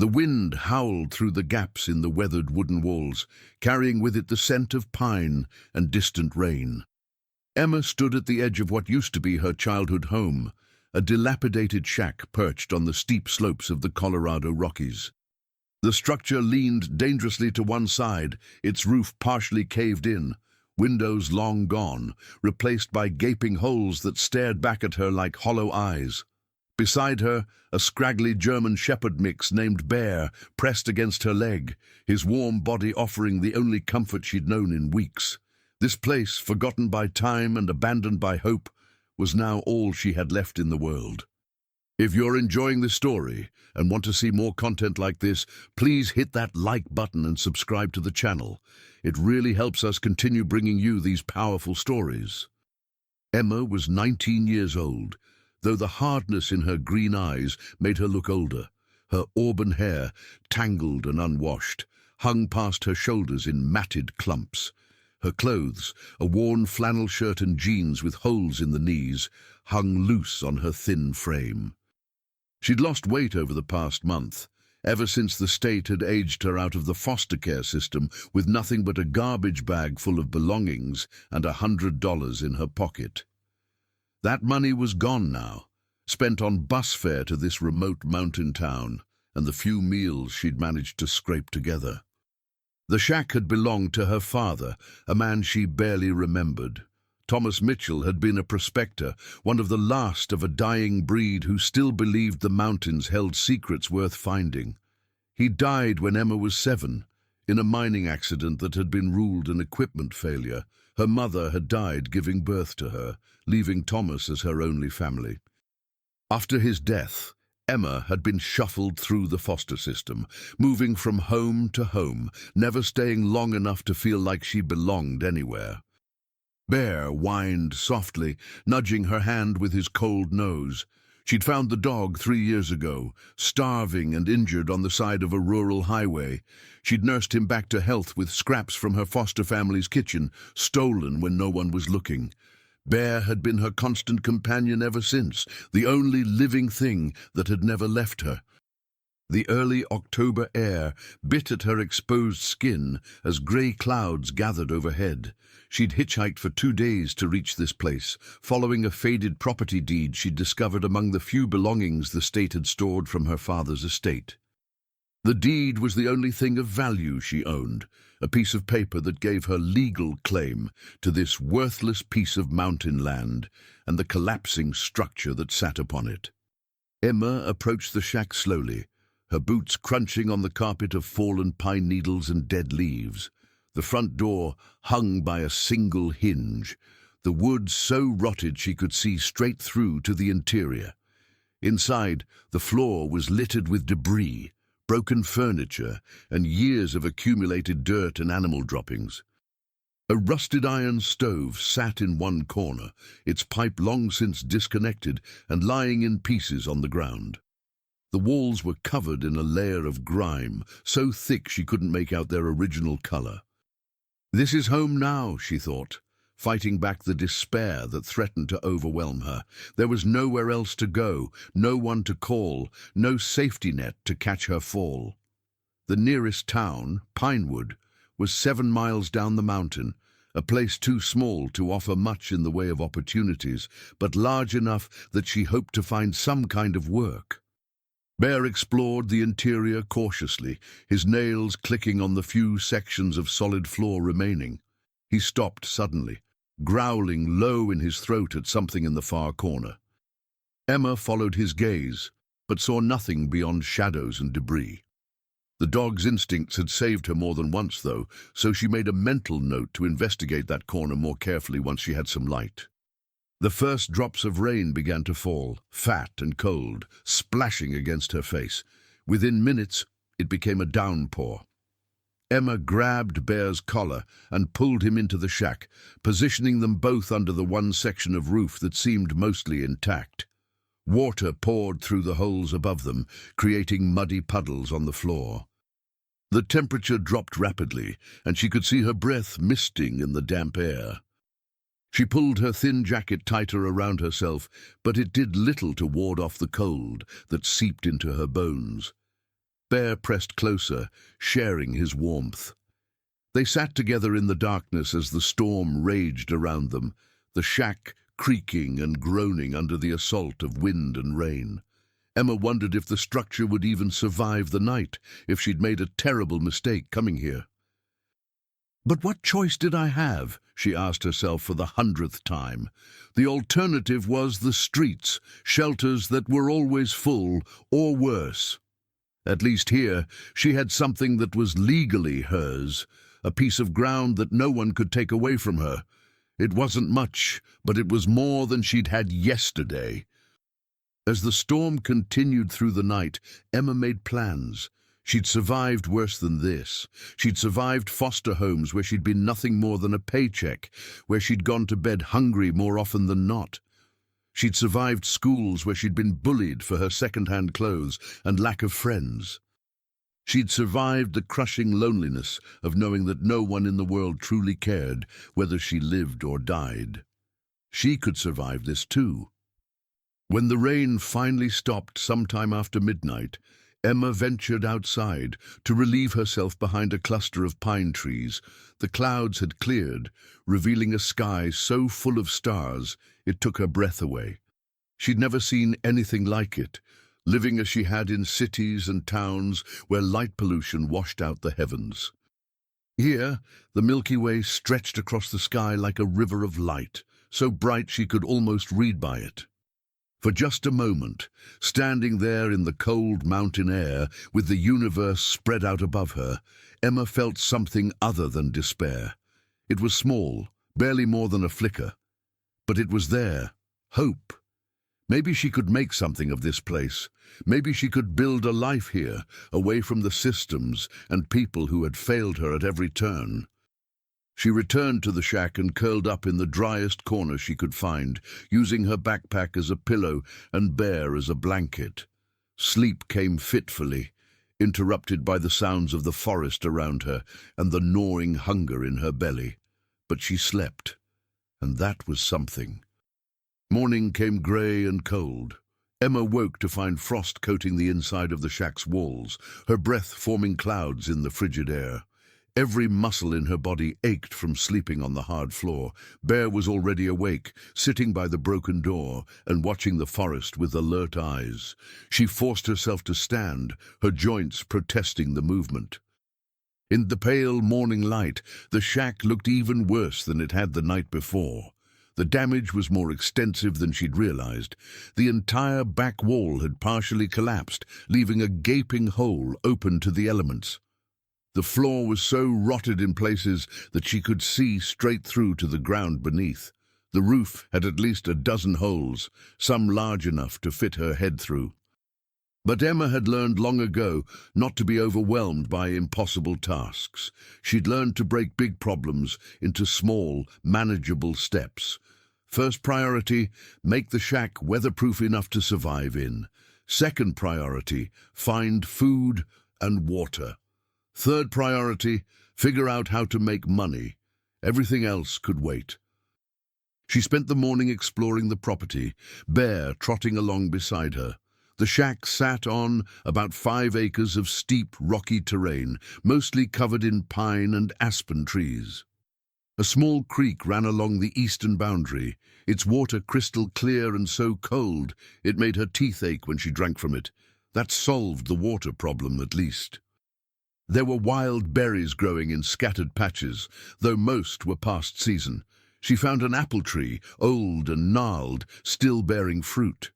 The wind howled through the gaps in the weathered wooden walls, carrying with it the scent of pine and distant rain. Emma stood at the edge of what used to be her childhood home, a dilapidated shack perched on the steep slopes of the Colorado Rockies. The structure leaned dangerously to one side, its roof partially caved in, windows long gone, replaced by gaping holes that stared back at her like hollow eyes. Beside her, a scraggly German shepherd mix named Bear pressed against her leg, his warm body offering the only comfort she'd known in weeks. This place, forgotten by time and abandoned by hope, was now all she had left in the world. If you're enjoying this story and want to see more content like this, please hit that like button and subscribe to the channel. It really helps us continue bringing you these powerful stories. Emma was 19 years old, though the hardness in her green eyes made her look older. Her auburn hair, tangled and unwashed, hung past her shoulders in matted clumps. Her clothes, a worn flannel shirt and jeans with holes in the knees, hung loose on her thin frame. She'd lost weight over the past month, ever since the state had aged her out of the foster care system with nothing but a garbage bag full of belongings and $100 in her pocket. That money was gone now, spent on bus fare to this remote mountain town and the few meals she'd managed to scrape together. The shack had belonged to her father, a man she barely remembered. Thomas Mitchell had been a prospector, one of the last of a dying breed who still believed the mountains held secrets worth finding. He died when Emma was 7, in a mining accident that had been ruled an equipment failure. Her mother had died giving birth to her, leaving Thomas as her only family. After his death, Emma had been shuffled through the foster system, moving from home to home, never staying long enough to feel like she belonged anywhere. Bear whined softly, nudging her hand with his cold nose. She'd found the dog 3 years ago, starving and injured on the side of a rural highway. She'd nursed him back to health with scraps from her foster family's kitchen, stolen when no one was looking. Bear had been her constant companion ever since, the only living thing that had never left her. The early October air bit at her exposed skin as grey clouds gathered overhead. She'd hitchhiked for 2 days to reach this place, following a faded property deed she'd discovered among the few belongings the state had stored from her father's estate. The deed was the only thing of value she owned, a piece of paper that gave her legal claim to this worthless piece of mountain land and the collapsing structure that sat upon it. Emma approached the shack slowly, her boots crunching on the carpet of fallen pine needles and dead leaves. The front door hung by a single hinge, the wood so rotted she could see straight through to the interior. Inside, the floor was littered with debris, broken furniture, and years of accumulated dirt and animal droppings. A rusted iron stove sat in one corner, its pipe long since disconnected and lying in pieces on the ground. The walls were covered in a layer of grime, so thick she couldn't make out their original color. This is home now, she thought, fighting back the despair that threatened to overwhelm her. There was nowhere else to go, no one to call, no safety net to catch her fall. The nearest town, Pinewood, was 7 miles down the mountain, a place too small to offer much in the way of opportunities, but large enough that she hoped to find some kind of work. Bear explored the interior cautiously, his nails clicking on the few sections of solid floor remaining. He stopped suddenly, growling low in his throat at something in the far corner. Emma followed his gaze, but saw nothing beyond shadows and debris. The dog's instincts had saved her more than once, though, so she made a mental note to investigate that corner more carefully once she had some light. The first drops of rain began to fall, fat and cold, splashing against her face. Within minutes, it became a downpour. Emma grabbed Bear's collar and pulled him into the shack, positioning them both under the one section of roof that seemed mostly intact. Water poured through the holes above them, creating muddy puddles on the floor. The temperature dropped rapidly, and she could see her breath misting in the damp air. She pulled her thin jacket tighter around herself, but it did little to ward off the cold that seeped into her bones. Bear pressed closer, sharing his warmth. They sat together in the darkness as the storm raged around them, the shack creaking and groaning under the assault of wind and rain. Emma wondered if the structure would even survive the night, if she'd made a terrible mistake coming here. But what choice did I have? She asked herself for the 100th time. The alternative was the streets, shelters that were always full, or worse. At least here, she had something that was legally hers, a piece of ground that no one could take away from her. It wasn't much, but it was more than she'd had yesterday. As the storm continued through the night, Emma made plans. She'd survived worse than this. She'd survived foster homes where she'd been nothing more than a paycheck, where she'd gone to bed hungry more often than not. She'd survived schools where she'd been bullied for her second-hand clothes and lack of friends. She'd survived the crushing loneliness of knowing that no one in the world truly cared whether she lived or died. She could survive this too. When the rain finally stopped sometime after midnight, Emma ventured outside to relieve herself behind a cluster of pine trees. The clouds had cleared, revealing a sky so full of stars it took her breath away. She'd never seen anything like it, living as she had in cities and towns where light pollution washed out the heavens. Here, the Milky Way stretched across the sky like a river of light, so bright she could almost read by it. For just a moment, standing there in the cold mountain air with the universe spread out above her, Emma felt something other than despair. It was small, barely more than a flicker. But it was there, hope. Maybe she could make something of this place. Maybe she could build a life here, away from the systems and people who had failed her at every turn. She returned to the shack and curled up in the driest corner she could find, using her backpack as a pillow and Bear as a blanket. Sleep came fitfully, interrupted by the sounds of the forest around her and the gnawing hunger in her belly. But she slept, and that was something. Morning came grey and cold. Emma woke to find frost coating the inside of the shack's walls, her breath forming clouds in the frigid air. Every muscle in her body ached from sleeping on the hard floor. Bear was already awake, sitting by the broken door and watching the forest with alert eyes. She forced herself to stand, her joints protesting the movement. In the pale morning light, the shack looked even worse than it had the night before. The damage was more extensive than she'd realized. The entire back wall had partially collapsed, leaving a gaping hole open to the elements. The floor was so rotted in places that she could see straight through to the ground beneath. The roof had at least a dozen holes, some large enough to fit her head through. But Emma had learned long ago not to be overwhelmed by impossible tasks. She'd learned to break big problems into small, manageable steps. First priority, make the shack weatherproof enough to survive in. Second priority, find food and water. Third priority, figure out how to make money. Everything else could wait. She spent the morning exploring the property, Bear trotting along beside her. The shack sat on about 5 acres of steep, rocky terrain, mostly covered in pine and aspen trees. A small creek ran along the eastern boundary, its water crystal clear and so cold it made her teeth ache when she drank from it. That solved the water problem, at least. There were wild berries growing in scattered patches, though most were past season. She found an apple tree, old and gnarled, still bearing fruit.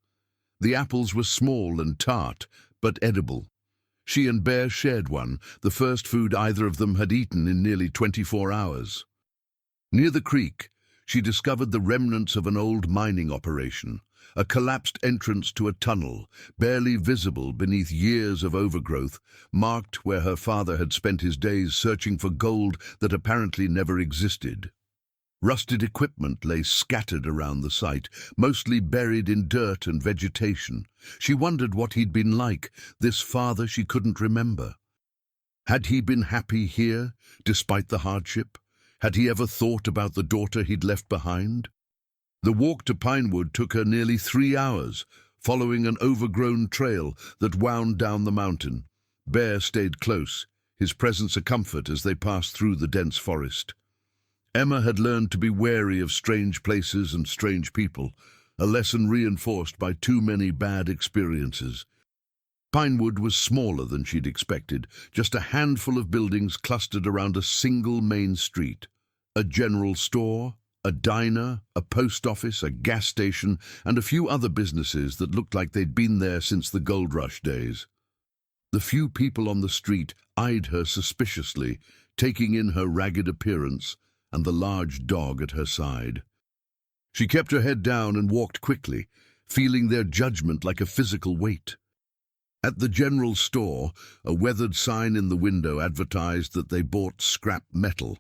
The apples were small and tart, but edible. She and Bear shared one, the first food either of them had eaten in nearly 24 hours. Near the creek, she discovered the remnants of an old mining operation, a collapsed entrance to a tunnel, barely visible beneath years of overgrowth, marked where her father had spent his days searching for gold that apparently never existed. Rusted equipment lay scattered around the site, mostly buried in dirt and vegetation. She wondered what he'd been like, this father she couldn't remember. Had he been happy here, despite the hardship? Had he ever thought about the daughter he'd left behind? The walk to Pinewood took her nearly 3 hours, following an overgrown trail that wound down the mountain. Bear stayed close, his presence a comfort as they passed through the dense forest. Emma had learned to be wary of strange places and strange people, a lesson reinforced by too many bad experiences. Pinewood was smaller than she'd expected, just a handful of buildings clustered around a single main street. A general store, a diner, a post office, a gas station, and a few other businesses that looked like they'd been there since the gold rush days. The few people on the street eyed her suspiciously, taking in her ragged appearance and the large dog at her side. She kept her head down and walked quickly, feeling their judgment like a physical weight. At the general store, a weathered sign in the window advertised that they bought scrap metal.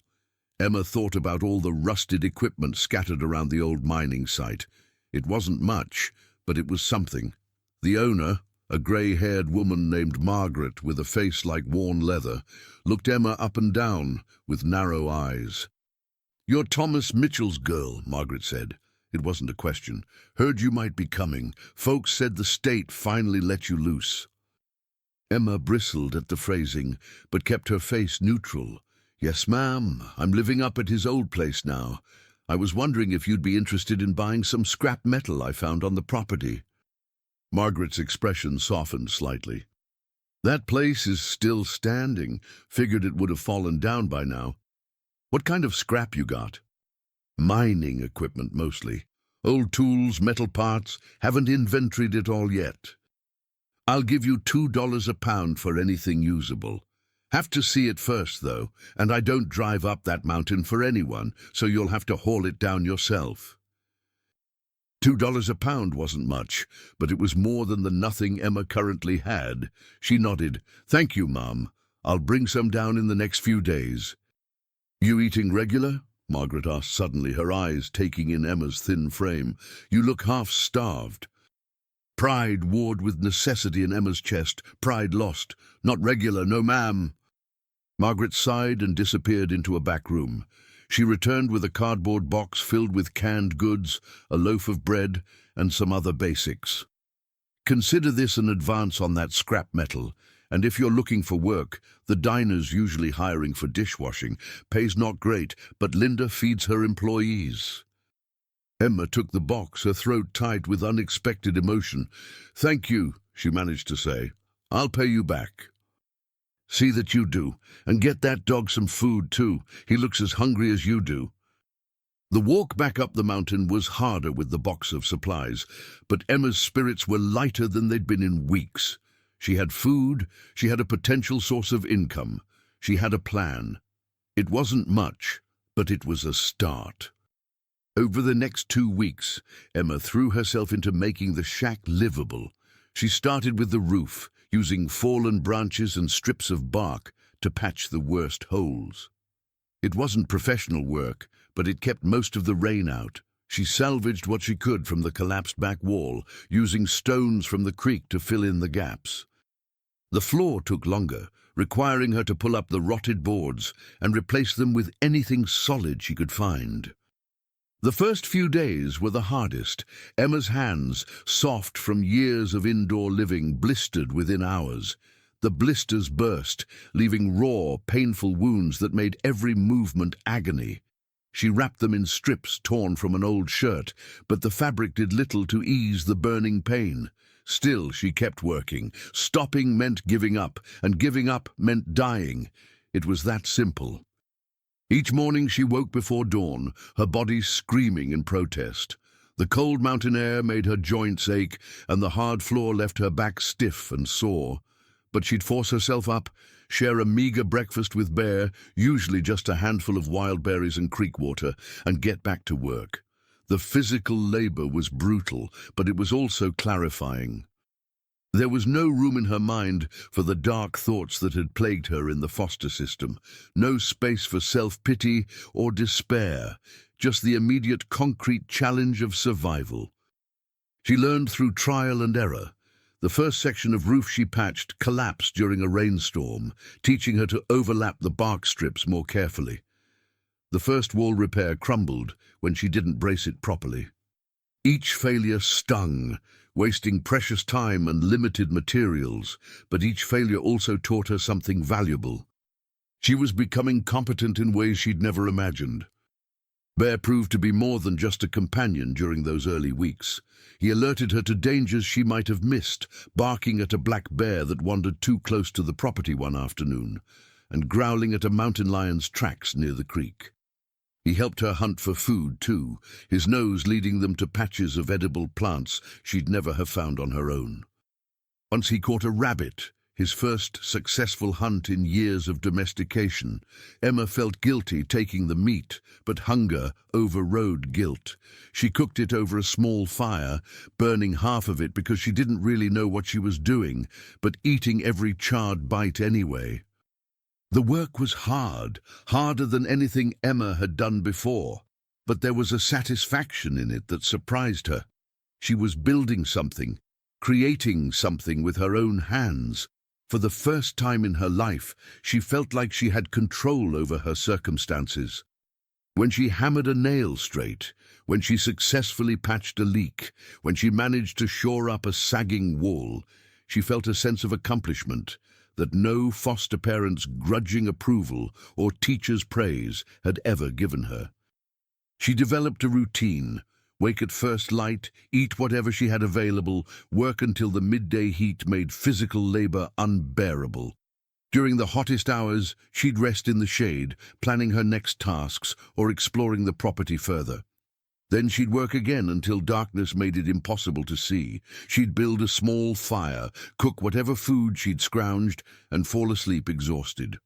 Emma thought about all the rusted equipment scattered around the old mining site. It wasn't much, but it was something. The owner, a grey-haired woman named Margaret with a face like worn leather, looked Emma up and down with narrow eyes. "You're Thomas Mitchell's girl," Margaret said. It wasn't a question. "Heard you might be coming. Folks said the state finally let you loose." Emma bristled at the phrasing, but kept her face neutral. "Yes, ma'am. I'm living up at his old place now. I was wondering if you'd be interested in buying some scrap metal I found on the property." Margaret's expression softened slightly. "That place is still standing. Figured it would have fallen down by now. What kind of scrap you got?" "Mining equipment, mostly. Old tools, metal parts. Haven't inventoried it all yet. I'll give you $2 a pound for anything usable. Have to see it first, though, and I don't drive up that mountain for anyone, so you'll have to haul it down yourself." $2 a pound wasn't much, but it was more than the nothing Emma currently had. She nodded. "Thank you, Mum. I'll bring some down in the next few days." "You eating regular?" Margaret asked suddenly, her eyes taking in Emma's thin frame. "You look half-starved." Pride warred with necessity in Emma's chest. Pride lost. "Not regular, no ma'am." Margaret sighed and disappeared into a back room. She returned with a cardboard box filled with canned goods, a loaf of bread, and some other basics. "Consider this an advance on that scrap metal, and if you're looking for work, the diner's usually hiring for dishwashing. Pays not great, but Linda feeds her employees." Emma took the box, her throat tight with unexpected emotion. "Thank you," she managed to say. "I'll pay you back." "See that you do, and get that dog some food too. He looks as hungry as you do." The walk back up the mountain was harder with the box of supplies, but Emma's spirits were lighter than they'd been in weeks. She had food, she had a potential source of income, she had a plan. It wasn't much, but it was a start. Over the next 2 weeks, Emma threw herself into making the shack livable. She started with the roof, using fallen branches and strips of bark to patch the worst holes. It wasn't professional work, but it kept most of the rain out. She salvaged what she could from the collapsed back wall, using stones from the creek to fill in the gaps. The floor took longer, requiring her to pull up the rotted boards and replace them with anything solid she could find. The first few days were the hardest. Emma's hands, soft from years of indoor living, blistered within hours. The blisters burst, leaving raw, painful wounds that made every movement agony. She wrapped them in strips torn from an old shirt, but the fabric did little to ease the burning pain. Still, she kept working. Stopping meant giving up, and giving up meant dying. It was that simple. Each morning she woke before dawn, her body screaming in protest. The cold mountain air made her joints ache, and the hard floor left her back stiff and sore. But she'd force herself up, share a meager breakfast with Bear, usually just a handful of wild berries and creek water, and get back to work. The physical labor was brutal, but it was also clarifying. There was no room in her mind for the dark thoughts that had plagued her in the foster system, no space for self-pity or despair, just the immediate concrete challenge of survival. She learned through trial and error. The first section of roof she patched collapsed during a rainstorm, teaching her to overlap the bark strips more carefully. The first wall repair crumbled when she didn't brace it properly. Each failure stung, wasting precious time and limited materials, but each failure also taught her something valuable. She was becoming competent in ways she'd never imagined. Bear proved to be more than just a companion during those early weeks. He alerted her to dangers she might have missed, barking at a black bear that wandered too close to the property one afternoon, and growling at a mountain lion's tracks near the creek. He helped her hunt for food, too, his nose leading them to patches of edible plants she'd never have found on her own. Once he caught a rabbit, his first successful hunt in years of domestication. Emma felt guilty taking the meat, but hunger overrode guilt. She cooked it over a small fire, burning half of it because she didn't really know what she was doing, but eating every charred bite anyway. The work was hard, harder than anything Emma had done before, but there was a satisfaction in it that surprised her. She was building something, creating something with her own hands. For the first time in her life, she felt like she had control over her circumstances. When she hammered a nail straight, when she successfully patched a leak, when she managed to shore up a sagging wall, she felt a sense of accomplishment that no foster parent's grudging approval or teacher's praise had ever given her. She developed a routine: wake at first light, eat whatever she had available, work until the midday heat made physical labor unbearable. During the hottest hours, she'd rest in the shade, planning her next tasks or exploring the property further. Then she'd work again until darkness made it impossible to see. She'd build a small fire, cook whatever food she'd scrounged, and fall asleep exhausted.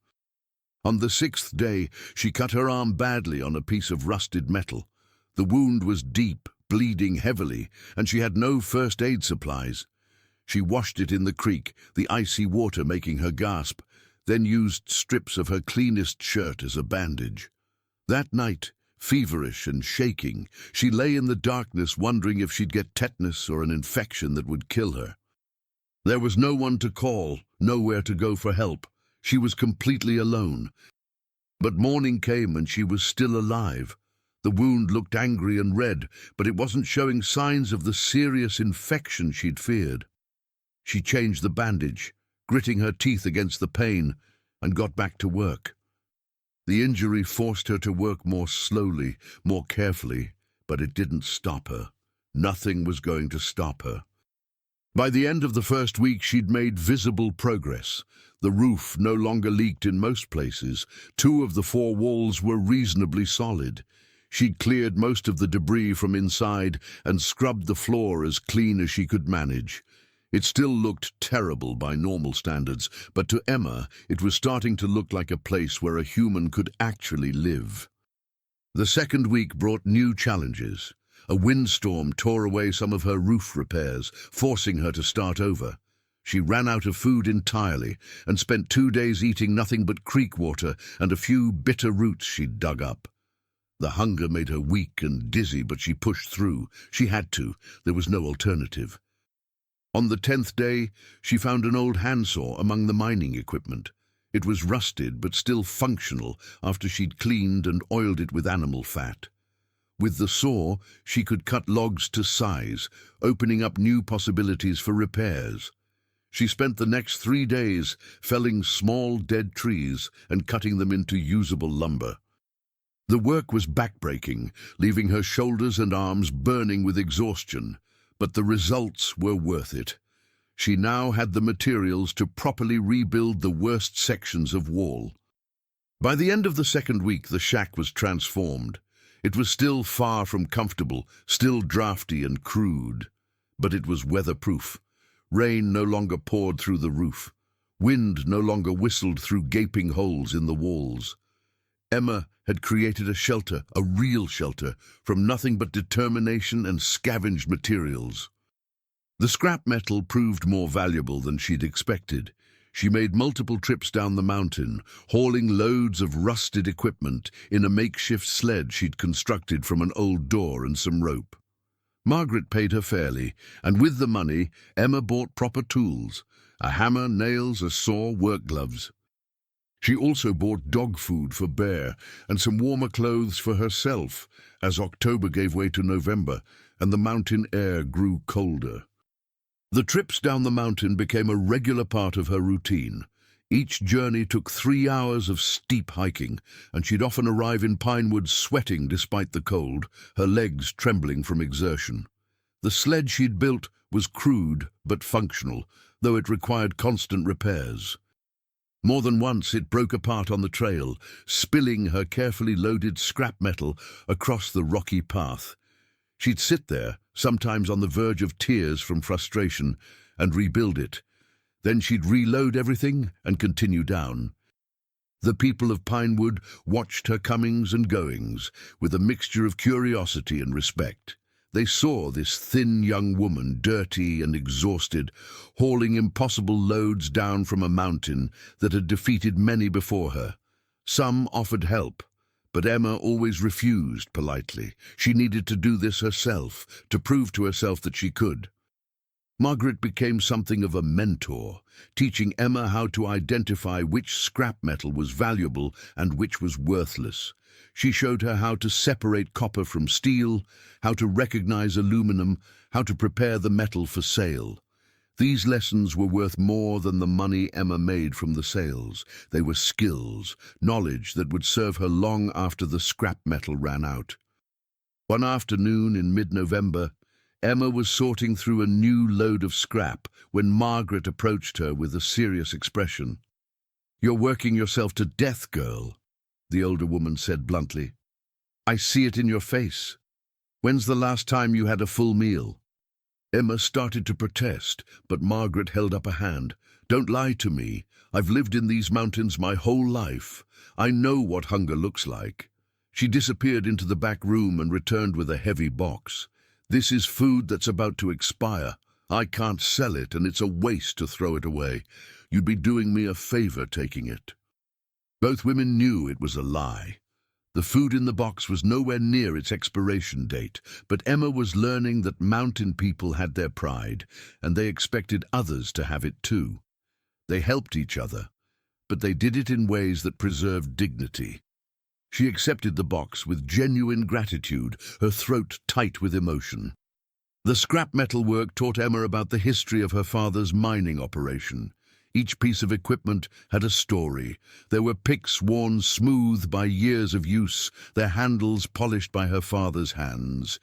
On the 6th day, she cut her arm badly on a piece of rusted metal. The wound was deep, bleeding heavily, and she had no first aid supplies. She washed it in the creek, the icy water making her gasp, then used strips of her cleanest shirt as a bandage. That night, feverish and shaking, she lay in the darkness wondering if she'd get tetanus or an infection that would kill her. There was no one to call, nowhere to go for help. She was completely alone. But morning came and she was still alive. The wound looked angry and red, but it wasn't showing signs of the serious infection she'd feared. She changed the bandage, gritting her teeth against the pain, and got back to work. The injury forced her to work more slowly, more carefully, but it didn't stop her. Nothing was going to stop her. By the end of the first week, she'd made visible progress. The roof no longer leaked in most places. 2 of the 4 walls were reasonably solid. She'd cleared most of the debris from inside and scrubbed the floor as clean as she could manage. It still looked terrible by normal standards, but to Emma, it was starting to look like a place where a human could actually live. The second week brought new challenges. A windstorm tore away some of her roof repairs, forcing her to start over. She ran out of food entirely and spent 2 days eating nothing but creek water and a few bitter roots she'd dug up. The hunger made her weak and dizzy, but she pushed through. She had to. There was no alternative. On the 10th day, she found an old handsaw among the mining equipment. It was rusted but still functional after she'd cleaned and oiled it with animal fat. With the saw, she could cut logs to size, opening up new possibilities for repairs. She spent the next 3 days felling small dead trees and cutting them into usable lumber. The work was backbreaking, leaving her shoulders and arms burning with exhaustion, but the results were worth it. She now had the materials to properly rebuild the worst sections of wall. By the end of the 2nd week, the shack was transformed. It was still far from comfortable, still drafty and crude, but it was weatherproof. Rain no longer poured through the roof. Wind no longer whistled through gaping holes in the walls. Emma had created a shelter, a real shelter, from nothing but determination and scavenged materials. The scrap metal proved more valuable than she'd expected. She made multiple trips down the mountain, hauling loads of rusted equipment in a makeshift sled she'd constructed from an old door and some rope. Margaret paid her fairly, and with the money, Emma bought proper tools: a hammer, nails, a saw, work gloves. She also bought dog food for Bear and some warmer clothes for herself as October gave way to November and the mountain air grew colder. The trips down the mountain became a regular part of her routine. Each journey took 3 hours of steep hiking, and she'd often arrive in Pinewood sweating despite the cold, her legs trembling from exertion. The sled she'd built was crude but functional, though it required constant repairs. More than once it broke apart on the trail, spilling her carefully loaded scrap metal across the rocky path. She'd sit there, sometimes on the verge of tears from frustration, and rebuild it. Then she'd reload everything and continue down. The people of Pinewood watched her comings and goings with a mixture of curiosity and respect. They saw this thin young woman, dirty and exhausted, hauling impossible loads down from a mountain that had defeated many before her. Some offered help, but Emma always refused politely. She needed to do this herself, to prove to herself that she could. Margaret became something of a mentor, teaching Emma how to identify which scrap metal was valuable and which was worthless. She showed her how to separate copper from steel, how to recognize aluminum, how to prepare the metal for sale. These lessons were worth more than the money Emma made from the sales. They were skills, knowledge that would serve her long after the scrap metal ran out. One afternoon in mid-November, Emma was sorting through a new load of scrap when Margaret approached her with a serious expression. "You're working yourself to death, girl," the older woman said bluntly. "I see it in your face. When's the last time you had a full meal?" Emma started to protest, but Margaret held up a hand. "Don't lie to me. I've lived in these mountains my whole life. I know what hunger looks like." She disappeared into the back room and returned with a heavy box. "This is food that's about to expire. I can't sell it, and it's a waste to throw it away. You'd be doing me a favor taking it." Both women knew it was a lie. The food in the box was nowhere near its expiration date, but Emma was learning that mountain people had their pride, and they expected others to have it too. They helped each other, but they did it in ways that preserved dignity. She accepted the box with genuine gratitude, her throat tight with emotion. The scrap metal work taught Emma about the history of her father's mining operation. Each piece of equipment had a story. There were picks worn smooth by years of use, their handles polished by her father's hands.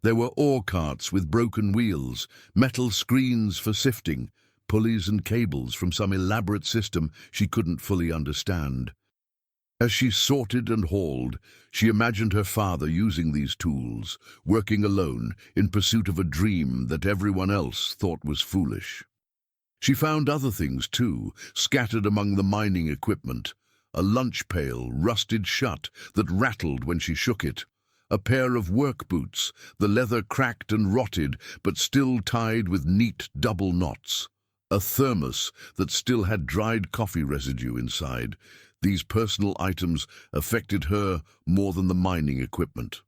There were ore carts with broken wheels, metal screens for sifting, pulleys and cables from some elaborate system she couldn't fully understand. As she sorted and hauled, she imagined her father using these tools, working alone in pursuit of a dream that everyone else thought was foolish. She found other things too, scattered among the mining equipment. A lunch pail, rusted shut, that rattled when she shook it. A pair of work boots, the leather cracked and rotted, but still tied with neat double knots. A thermos that still had dried coffee residue inside. These personal items affected her more than the mining equipment.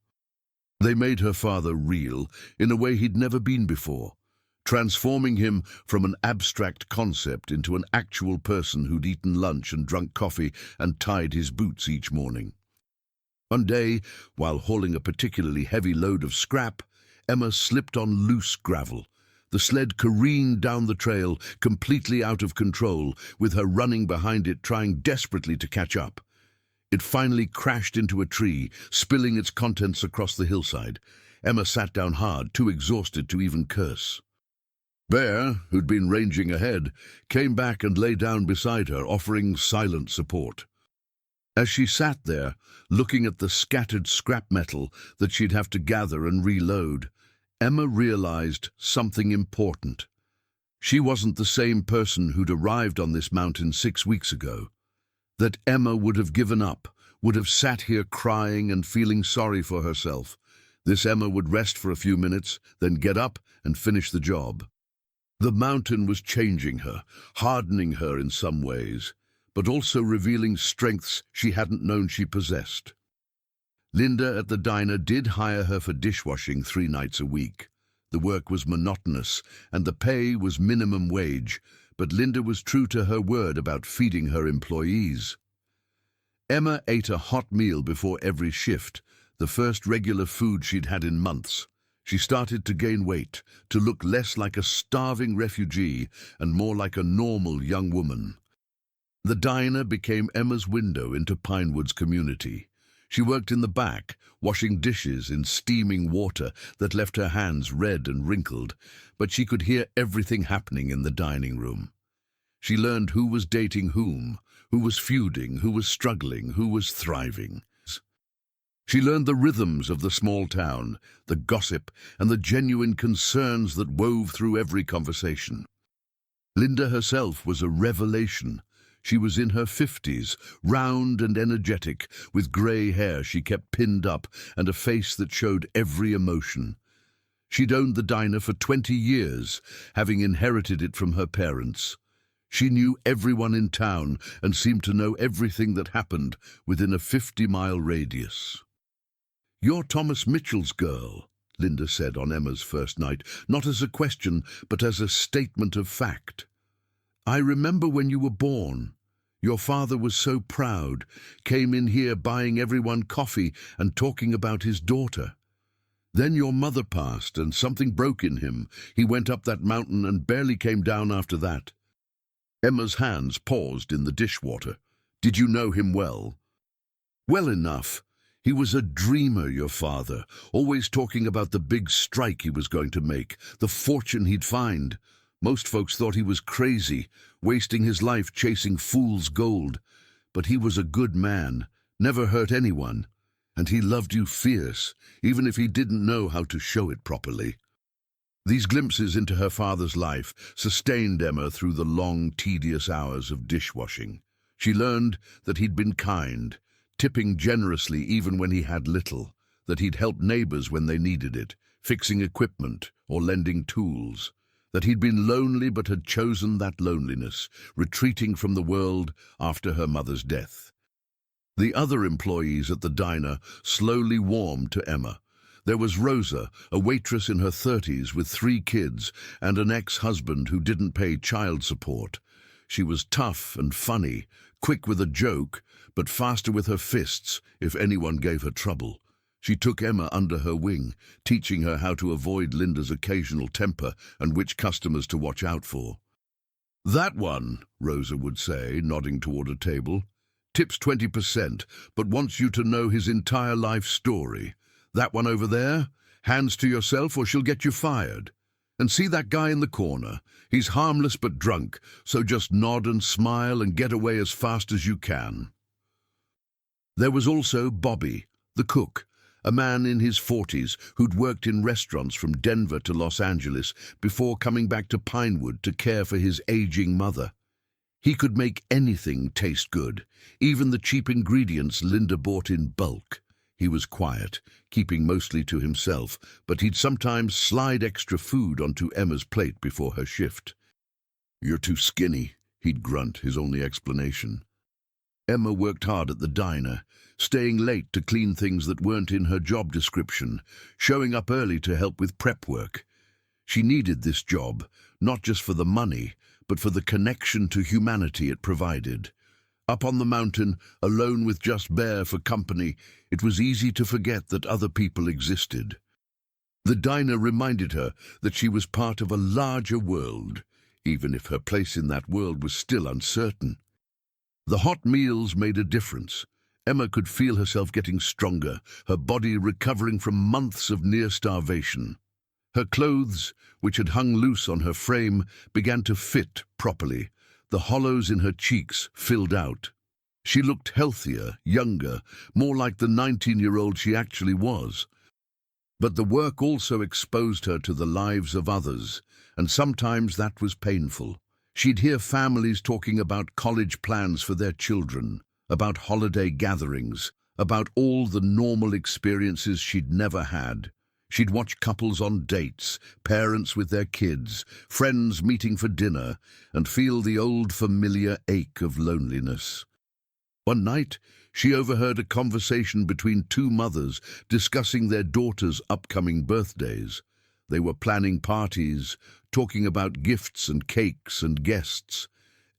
They made her father real in a way he'd never been before, transforming him from an abstract concept into an actual person who'd eaten lunch and drunk coffee and tied his boots each morning. One day, while hauling a particularly heavy load of scrap, Emma slipped on loose gravel. The sled careened down the trail, completely out of control, with her running behind it, trying desperately to catch up. It finally crashed into a tree, spilling its contents across the hillside. Emma sat down hard, too exhausted to even curse. Bear, who'd been ranging ahead, came back and lay down beside her, offering silent support. As she sat there, looking at the scattered scrap metal that she'd have to gather and reload, Emma realized something important. She wasn't the same person who'd arrived on this mountain 6 weeks ago. That Emma would have given up, would have sat here crying and feeling sorry for herself. This Emma would rest for a few minutes, then get up and finish the job. The mountain was changing her, hardening her in some ways, but also revealing strengths she hadn't known she possessed. Linda at the diner did hire her for dishwashing 3 nights a week. The work was monotonous, and the pay was minimum wage, but Linda was true to her word about feeding her employees. Emma ate a hot meal before every shift, the first regular food she'd had in months. She started to gain weight, to look less like a starving refugee and more like a normal young woman. The diner became Emma's window into Pinewood's community. She worked in the back, washing dishes in steaming water that left her hands red and wrinkled, but she could hear everything happening in the dining room. She learned who was dating whom, who was feuding, who was struggling, who was thriving. She learned the rhythms of the small town, the gossip, and the genuine concerns that wove through every conversation. Linda herself was a revelation. She was in her 50s, round and energetic, with grey hair she kept pinned up and a face that showed every emotion. She'd owned the diner for 20 years, having inherited it from her parents. She knew everyone in town and seemed to know everything that happened within a 50-mile radius. "You're Thomas Mitchell's girl," Linda said on Emma's first night, not as a question, but as a statement of fact. "I remember when you were born. Your father was so proud, came in here buying everyone coffee and talking about his daughter. Then your mother passed and something broke in him. He went up that mountain and barely came down after that." Emma's hands paused in the dishwater. "Did you know him well?" "Well enough. He was a dreamer, your father, always talking about the big strike he was going to make, the fortune he'd find. Most folks thought he was crazy, wasting his life chasing fool's gold. But he was a good man, never hurt anyone. And he loved you fierce, even if he didn't know how to show it properly." These glimpses into her father's life sustained Emma through the long, tedious hours of dishwashing. She learned that he'd been kind, tipping generously even when he had little, that he'd helped neighbors when they needed it, fixing equipment or lending tools, that he'd been lonely but had chosen that loneliness, retreating from the world after her mother's death. The other employees at the diner slowly warmed to Emma. There was Rosa, a waitress in her 30s with 3 kids and an ex-husband who didn't pay child support. She was tough and funny, quick with a joke, but faster with her fists if anyone gave her trouble. She took Emma under her wing, teaching her how to avoid Linda's occasional temper and which customers to watch out for. "That one," Rosa would say, nodding toward a table, "tips 20%, but wants you to know his entire life story. That one over there, hands to yourself or she'll get you fired. And see that guy in the corner? He's harmless but drunk, so just nod and smile and get away as fast as you can." There was also Bobby, the cook, a man in his 40s who'd worked in restaurants from Denver to Los Angeles before coming back to Pinewood to care for his aging mother. He could make anything taste good, even the cheap ingredients Linda bought in bulk. He was quiet, keeping mostly to himself, but he'd sometimes slide extra food onto Emma's plate before her shift. "You're too skinny," he'd grunt, his only explanation. Emma worked hard at the diner, staying late to clean things that weren't in her job description, showing up early to help with prep work. She needed this job, not just for the money, but for the connection to humanity it provided. Up on the mountain, alone with just Bear for company, it was easy to forget that other people existed. The diner reminded her that she was part of a larger world, even if her place in that world was still uncertain. The hot meals made a difference. Emma could feel herself getting stronger, her body recovering from months of near starvation. Her clothes, which had hung loose on her frame, began to fit properly. The hollows in her cheeks filled out. She looked healthier, younger, more like the 19-year-old she actually was. But the work also exposed her to the lives of others, and sometimes that was painful. She'd hear families talking about college plans for their children, about holiday gatherings, about all the normal experiences she'd never had. She'd watch couples on dates, parents with their kids, friends meeting for dinner, and feel the old familiar ache of loneliness. One night, she overheard a conversation between 2 mothers discussing their daughters' upcoming birthdays. They were planning parties, talking about gifts and cakes and guests.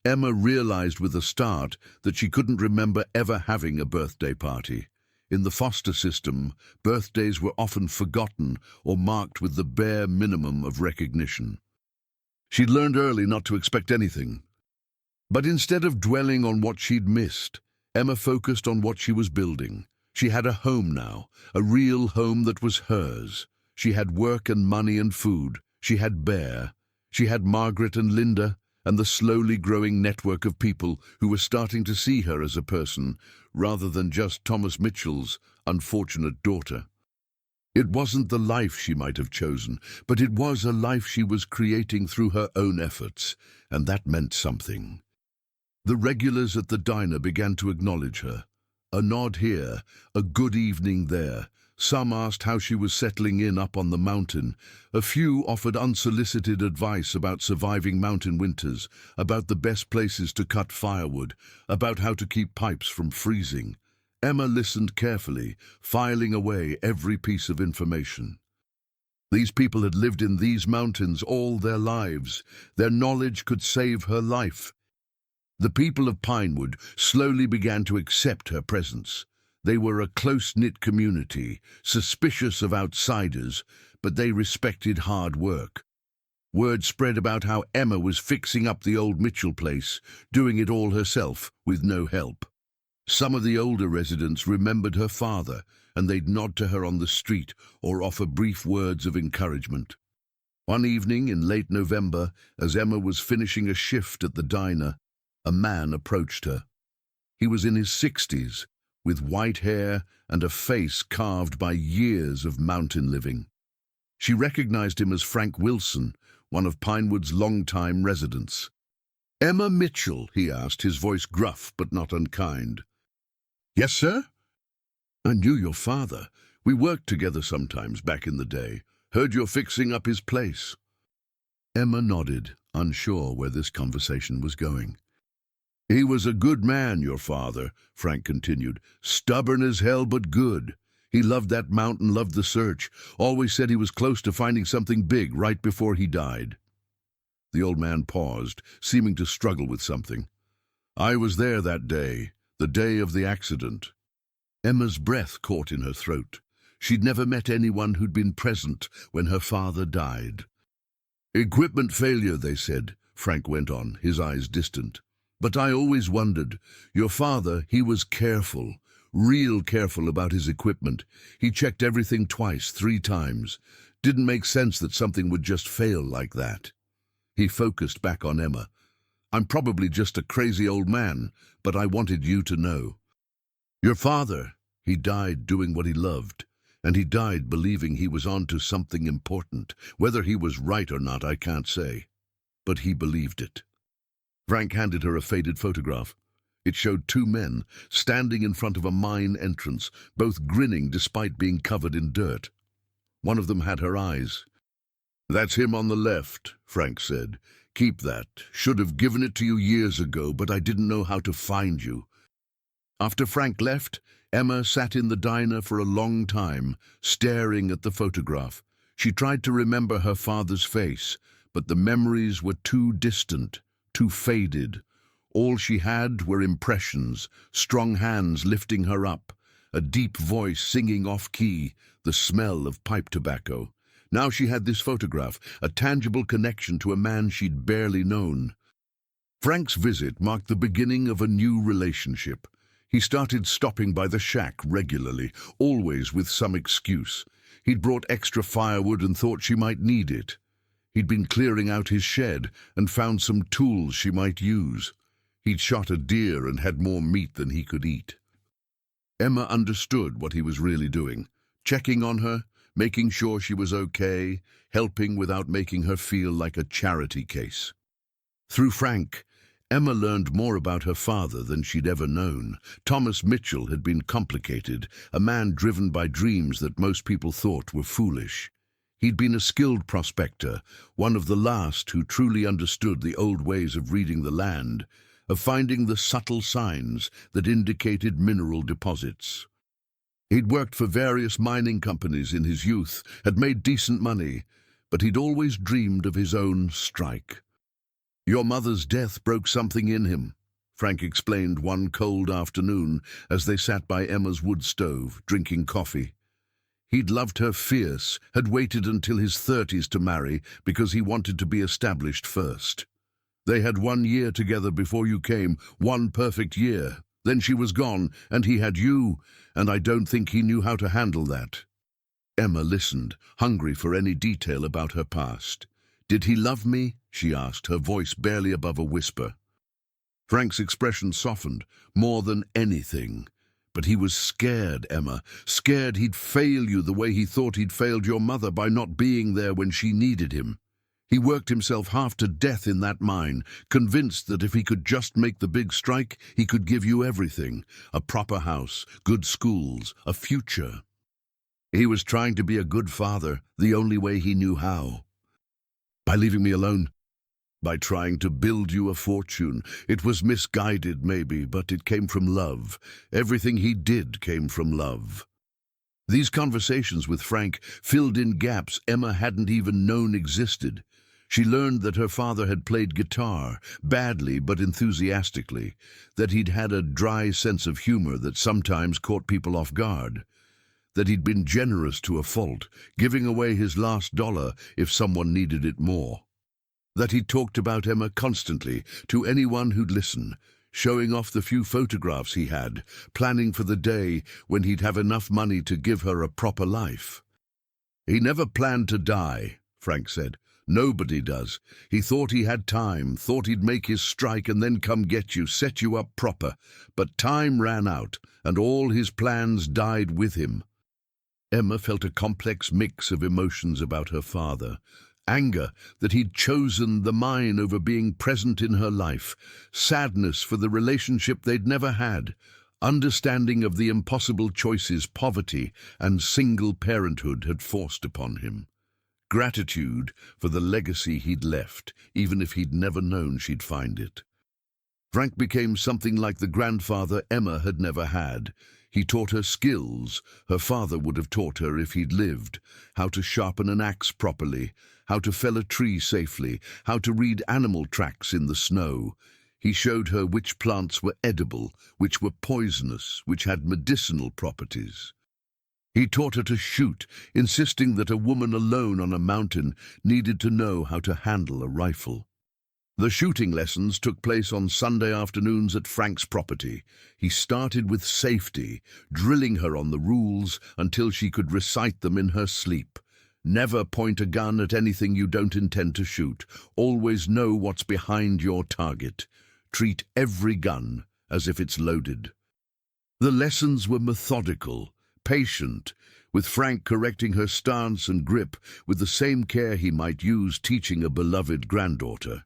Emma realized with a start that she couldn't remember ever having a birthday party. In the foster system, birthdays were often forgotten or marked with the bare minimum of recognition. She'd learned early not to expect anything. But instead of dwelling on what she'd missed, Emma focused on what she was building. She had a home now, a real home that was hers. She had work and money and food. She had Bear. She had Margaret and Linda, and the slowly growing network of people who were starting to see her as a person, rather than just Thomas Mitchell's unfortunate daughter. It wasn't the life she might have chosen, but it was a life she was creating through her own efforts, and that meant something. The regulars at the diner began to acknowledge her. A nod here, a good evening there. Some asked how she was settling in up on the mountain. A few offered unsolicited advice about surviving mountain winters, about the best places to cut firewood, about how to keep pipes from freezing. Emma listened carefully, filing away every piece of information. These people had lived in these mountains all their lives. Their knowledge could save her life. The people of Pinewood slowly began to accept her presence. They were a close-knit community, suspicious of outsiders, but they respected hard work. Word spread about how Emma was fixing up the old Mitchell place, doing it all herself, with no help. Some of the older residents remembered her father, and they'd nod to her on the street or offer brief words of encouragement. One evening in late November, as Emma was finishing a shift at the diner, a man approached her. He was in his 60s, with white hair and a face carved by years of mountain living. She recognized him as Frank Wilson, one of Pinewood's long-time residents. "Emma Mitchell?" he asked, his voice gruff but not unkind. "Yes, sir?" "I knew your father. We worked together sometimes back in the day. Heard you're fixing up his place." Emma nodded, unsure where this conversation was going. "He was a good man, your father," Frank continued. "Stubborn as hell, but good. He loved that mountain, loved the search. Always said he was close to finding something big right before he died." The old man paused, seeming to struggle with something. "I was there that day, the day of the accident." Emma's breath caught in her throat. She'd never met anyone who'd been present when her father died. "Equipment failure, they said," Frank went on, his eyes distant. "But I always wondered. Your father, he was careful, real careful about his equipment. He checked everything twice, 3 times. Didn't make sense that something would just fail like that." He focused back on Emma. "I'm probably just a crazy old man, but I wanted you to know. Your father, he died doing what he loved, and he died believing he was onto something important. Whether he was right or not, I can't say. But he believed it." Frank handed her a faded photograph. It showed 2 men standing in front of a mine entrance, both grinning despite being covered in dirt. One of them had her eyes. "That's him on the left," Frank said. "Keep that. Should have given it to you years ago, but I didn't know how to find you." After Frank left, Emma sat in the diner for a long time, staring at the photograph. She tried to remember her father's face, but the memories were too distant, too faded. All she had were impressions, strong hands lifting her up, a deep voice singing off-key, the smell of pipe tobacco. Now she had this photograph, a tangible connection to a man she'd barely known. Frank's visit marked the beginning of a new relationship. He started stopping by the shack regularly, always with some excuse. He'd brought extra firewood and thought she might need it. He'd been clearing out his shed and found some tools she might use. He'd shot a deer and had more meat than he could eat. Emma understood what he was really doing, checking on her, making sure she was okay, helping without making her feel like a charity case. Through Frank, Emma learned more about her father than she'd ever known. Thomas Mitchell had been complicated, a man driven by dreams that most people thought were foolish. He'd been a skilled prospector, one of the last who truly understood the old ways of reading the land, of finding the subtle signs that indicated mineral deposits. He'd worked for various mining companies in his youth, had made decent money, but he'd always dreamed of his own strike. "Your mother's death broke something in him," Frank explained one cold afternoon as they sat by Emma's wood stove, drinking coffee. He'd loved her fierce, had waited until his 30s to marry because he wanted to be established first. They had 1 year together before you came, one perfect year. Then she was gone, and he had you, and I don't think he knew how to handle that. Emma listened, hungry for any detail about her past. "Did he love me?" she asked, her voice barely above a whisper. Frank's expression softened, more than anything. But he was scared, Emma, scared he'd fail you the way he thought he'd failed your mother by not being there when she needed him. He worked himself half to death in that mine, convinced that if he could just make the big strike, he could give you everything, a proper house, good schools, a future. He was trying to be a good father, the only way he knew how. By leaving me alone, by trying to build you a fortune. It was misguided, maybe, but it came from love. Everything he did came from love. These conversations with Frank filled in gaps Emma hadn't even known existed. She learned that her father had played guitar, badly but enthusiastically, that he'd had a dry sense of humor that sometimes caught people off guard, that he'd been generous to a fault, giving away his last dollar if someone needed it more, that he talked about Emma constantly to anyone who'd listen, showing off the few photographs he had, planning for the day when he'd have enough money to give her a proper life. "He never planned to die," Frank said. "Nobody does. He thought he had time, thought he'd make his strike and then come get you, set you up proper. But time ran out, and all his plans died with him." Emma felt a complex mix of emotions about her father. Anger that he'd chosen the mine over being present in her life, sadness for the relationship they'd never had, understanding of the impossible choices poverty and single parenthood had forced upon him, gratitude for the legacy he'd left, even if he'd never known she'd find it. Frank became something like the grandfather Emma had never had. He taught her skills her father would have taught her if he'd lived, how to sharpen an axe properly, how to fell a tree safely, how to read animal tracks in the snow. He showed her which plants were edible, which were poisonous, which had medicinal properties. He taught her to shoot, insisting that a woman alone on a mountain needed to know how to handle a rifle. The shooting lessons took place on Sunday afternoons at Frank's property. He started with safety, drilling her on the rules until she could recite them in her sleep. Never point a gun at anything you don't intend to shoot. Always know what's behind your target. Treat every gun as if it's loaded. The lessons were methodical, patient, with Frank correcting her stance and grip with the same care he might use teaching a beloved granddaughter.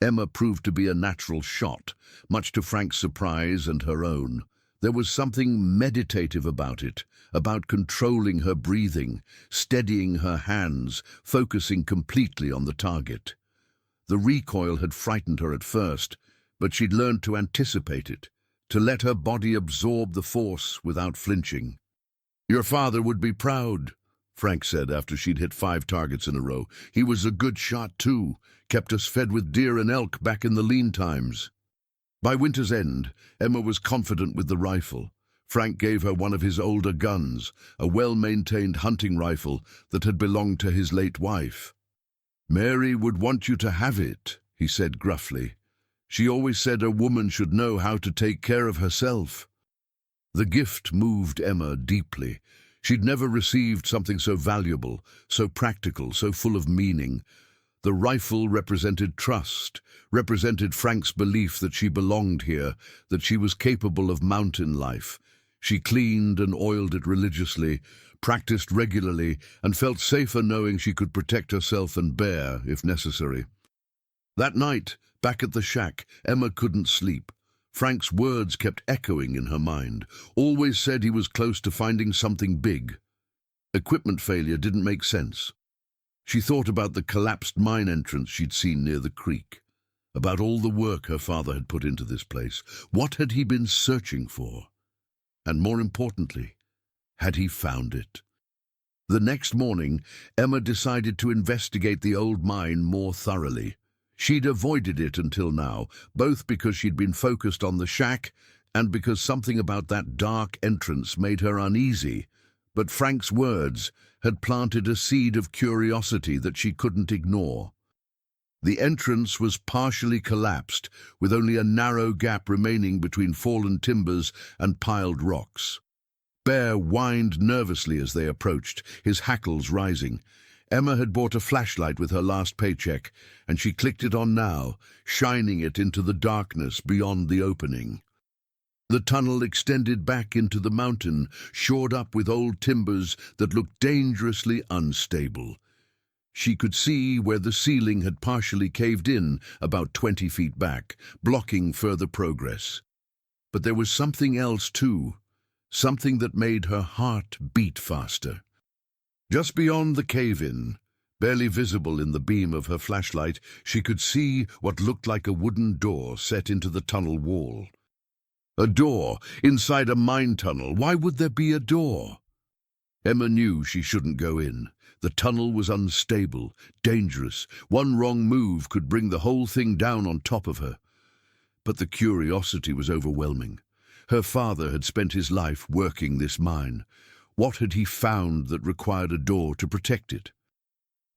Emma proved to be a natural shot, much to Frank's surprise and her own. There was something meditative about it, about controlling her breathing, steadying her hands, focusing completely on the target. The recoil had frightened her at first, but she'd learned to anticipate it, to let her body absorb the force without flinching. "Your father would be proud," Frank said after she'd hit 5 targets in a row. "He was a good shot, too. Kept us fed with deer and elk back in the lean times." By winter's end, Emma was confident with the rifle. Frank gave her one of his older guns, a well-maintained hunting rifle that had belonged to his late wife. "Mary would want you to have it," he said gruffly. "She always said a woman should know how to take care of herself." The gift moved Emma deeply. She'd never received something so valuable, so practical, so full of meaning. The rifle represented trust, represented Frank's belief that she belonged here, that she was capable of mountain life. She cleaned and oiled it religiously, practiced regularly, and felt safer knowing she could protect herself and bear if necessary. That night, back at the shack, Emma couldn't sleep. Frank's words kept echoing in her mind. Always said he was close to finding something big. Equipment failure didn't make sense. She thought about the collapsed mine entrance she'd seen near the creek, about all the work her father had put into this place. What had he been searching for? And more importantly, had he found it? The next morning, Emma decided to investigate the old mine more thoroughly. She'd avoided it until now, both because she'd been focused on the shack and because something about that dark entrance made her uneasy. But Frank's words had planted a seed of curiosity that she couldn't ignore. The entrance was partially collapsed, with only a narrow gap remaining between fallen timbers and piled rocks. Bear whined nervously as they approached, his hackles rising. Emma had bought a flashlight with her last paycheck, and she clicked it on now, shining it into the darkness beyond the opening. The tunnel extended back into the mountain, shored up with old timbers that looked dangerously unstable. She could see where the ceiling had partially caved in about 20 feet back, blocking further progress. But there was something else too, something that made her heart beat faster. Just beyond the cave-in, barely visible in the beam of her flashlight, she could see what looked like a wooden door set into the tunnel wall. A door inside a mine tunnel. Why would there be a door? Emma knew she shouldn't go in. The tunnel was unstable, dangerous. One wrong move could bring the whole thing down on top of her. But the curiosity was overwhelming. Her father had spent his life working this mine. What had he found that required a door to protect it?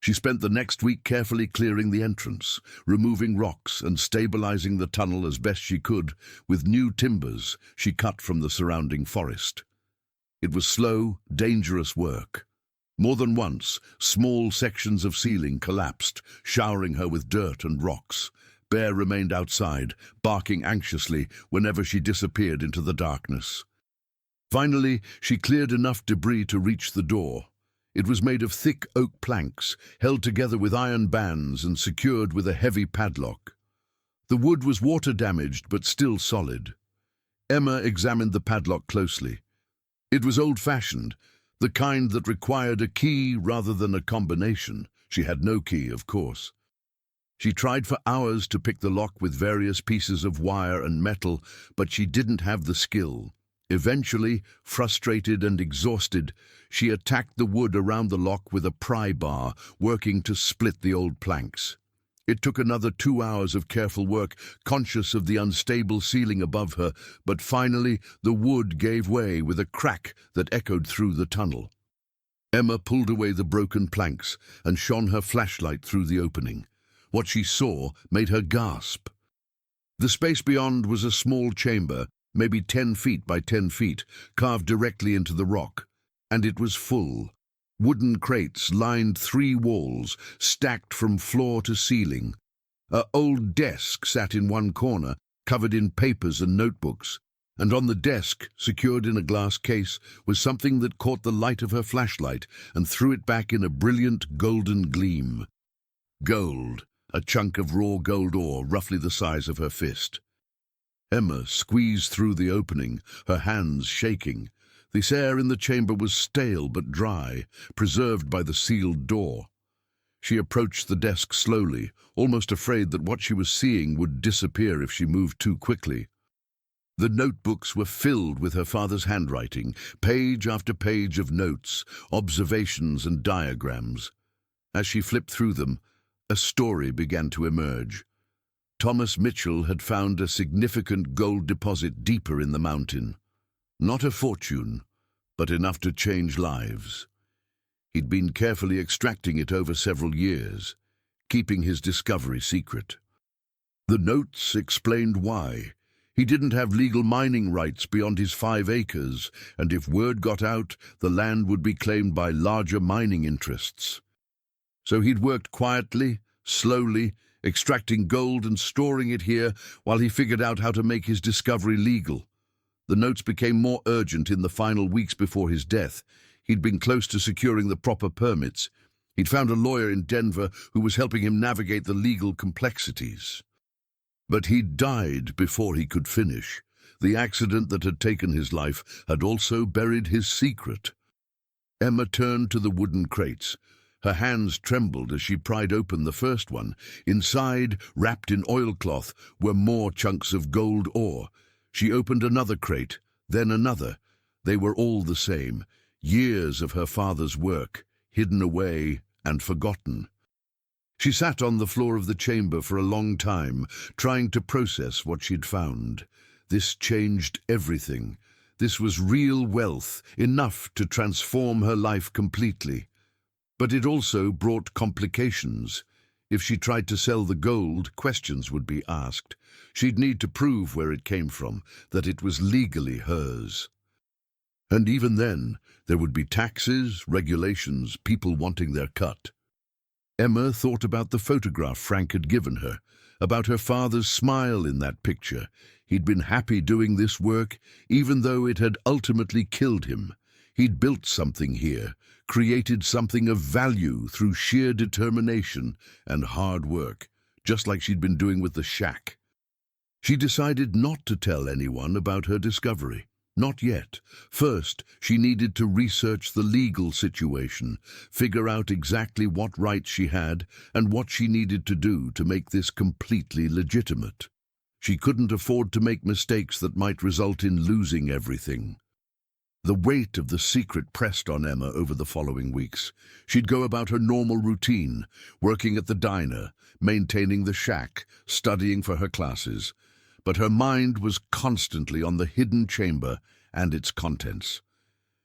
She spent the next week carefully clearing the entrance, removing rocks and stabilizing the tunnel as best she could with new timbers she cut from the surrounding forest. It was slow, dangerous work. More than once, small sections of ceiling collapsed, showering her with dirt and rocks. Bear remained outside, barking anxiously whenever she disappeared into the darkness. Finally, she cleared enough debris to reach the door. It was made of thick oak planks, held together with iron bands and secured with a heavy padlock. The wood was water-damaged but still solid. Emma examined the padlock closely. It was old-fashioned, the kind that required a key rather than a combination. She had no key, of course. She tried for hours to pick the lock with various pieces of wire and metal, but she didn't have the skill. Eventually, frustrated and exhausted, she attacked the wood around the lock with a pry bar, working to split the old planks. It took another 2 hours of careful work, conscious of the unstable ceiling above her, but finally the wood gave way with a crack that echoed through the tunnel. Emma pulled away the broken planks and shone her flashlight through the opening. What she saw made her gasp. The space beyond was a small chamber, maybe 10 feet by 10 feet, carved directly into the rock. And it was full. Wooden crates lined 3 walls, stacked from floor to ceiling. An old desk sat in one corner, covered in papers and notebooks. And on the desk, secured in a glass case, was something that caught the light of her flashlight and threw it back in a brilliant golden gleam. Gold, a chunk of raw gold ore roughly the size of her fist. Emma squeezed through the opening, her hands shaking. This air in the chamber was stale but dry, preserved by the sealed door. She approached the desk slowly, almost afraid that what she was seeing would disappear if she moved too quickly. The notebooks were filled with her father's handwriting, page after page of notes, observations and diagrams. As she flipped through them, a story began to emerge. Thomas Mitchell had found a significant gold deposit deeper in the mountain. Not a fortune, but enough to change lives. He'd been carefully extracting it over several years, keeping his discovery secret. The notes explained why. He didn't have legal mining rights beyond his 5 acres, and if word got out, the land would be claimed by larger mining interests. So he'd worked quietly, slowly, extracting gold and storing it here while he figured out how to make his discovery legal. The notes became more urgent in the final weeks before his death. He'd been close to securing the proper permits. He'd found a lawyer in Denver who was helping him navigate the legal complexities. But he'd died before he could finish. The accident that had taken his life had also buried his secret. Emma turned to the wooden crates. Her hands trembled as she pried open the first one. Inside, wrapped in oilcloth, were more chunks of gold ore. She opened another crate, then another. They were all the same. Years of her father's work, hidden away and forgotten. She sat on the floor of the chamber for a long time, trying to process what she'd found. This changed everything. This was real wealth, enough to transform her life completely. But it also brought complications. If she tried to sell the gold, questions would be asked. She'd need to prove where it came from, that it was legally hers. And even then, there would be taxes, regulations, people wanting their cut. Emma thought about the photograph Frank had given her, about her father's smile in that picture. He'd been happy doing this work, even though it had ultimately killed him. He'd built something here, created something of value through sheer determination and hard work, just like she'd been doing with the shack. She decided not to tell anyone about her discovery. Not yet. First, she needed to research the legal situation, figure out exactly what rights she had and what she needed to do to make this completely legitimate. She couldn't afford to make mistakes that might result in losing everything. The weight of the secret pressed on Emma over the following weeks. She'd go about her normal routine, working at the diner, maintaining the shack, studying for her classes. But her mind was constantly on the hidden chamber and its contents.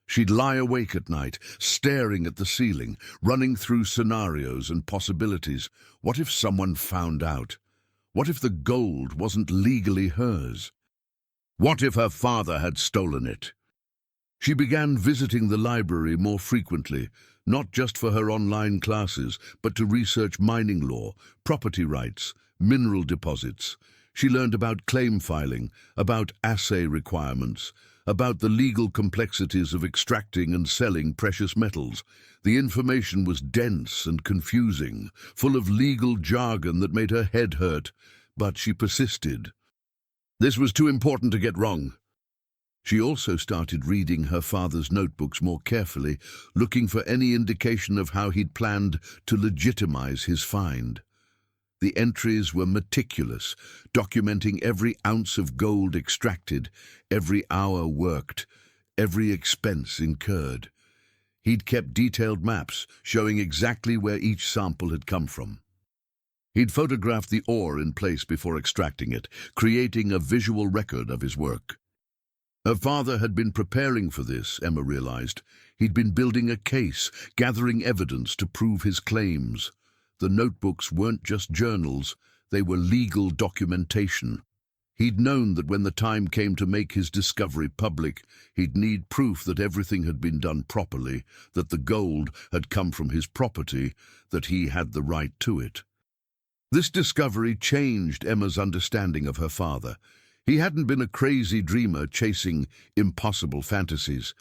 She'd lie awake at night, staring at the ceiling, running through scenarios and possibilities. What if someone found out? What if the gold wasn't legally hers? What if her father had stolen it? She began visiting the library more frequently, not just for her online classes, but to research mining law, property rights, mineral deposits. She learned about claim filing, about assay requirements, about the legal complexities of extracting and selling precious metals. The information was dense and confusing, full of legal jargon that made her head hurt, but she persisted. This was too important to get wrong. She also started reading her father's notebooks more carefully, looking for any indication of how he'd planned to legitimize his find. The entries were meticulous, documenting every ounce of gold extracted, every hour worked, every expense incurred. He'd kept detailed maps showing exactly where each sample had come from. He'd photographed the ore in place before extracting it, creating a visual record of his work. Her father had been preparing for this, Emma realized. He'd been building a case, gathering evidence to prove his claims. The notebooks weren't just journals, they were legal documentation. He'd known that when the time came to make his discovery public, he'd need proof that everything had been done properly, that the gold had come from his property, that he had the right to it. This discovery changed Emma's understanding of her father. He hadn't been a crazy dreamer chasing impossible fantasies.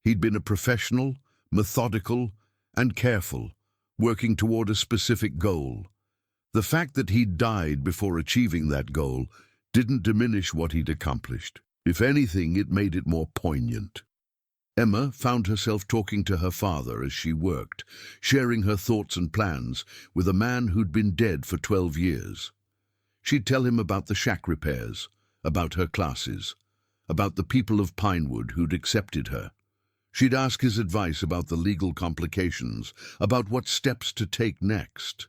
He'd been a professional, methodical, and careful, working toward a specific goal. The fact that he'd died before achieving that goal didn't diminish what he'd accomplished. If anything, it made it more poignant. Emma found herself talking to her father as she worked, sharing her thoughts and plans with a man who'd been dead for 12 years. She'd tell him about the shack repairs, about her classes, about the people of Pinewood who'd accepted her. She'd ask his advice about the legal complications, about what steps to take next.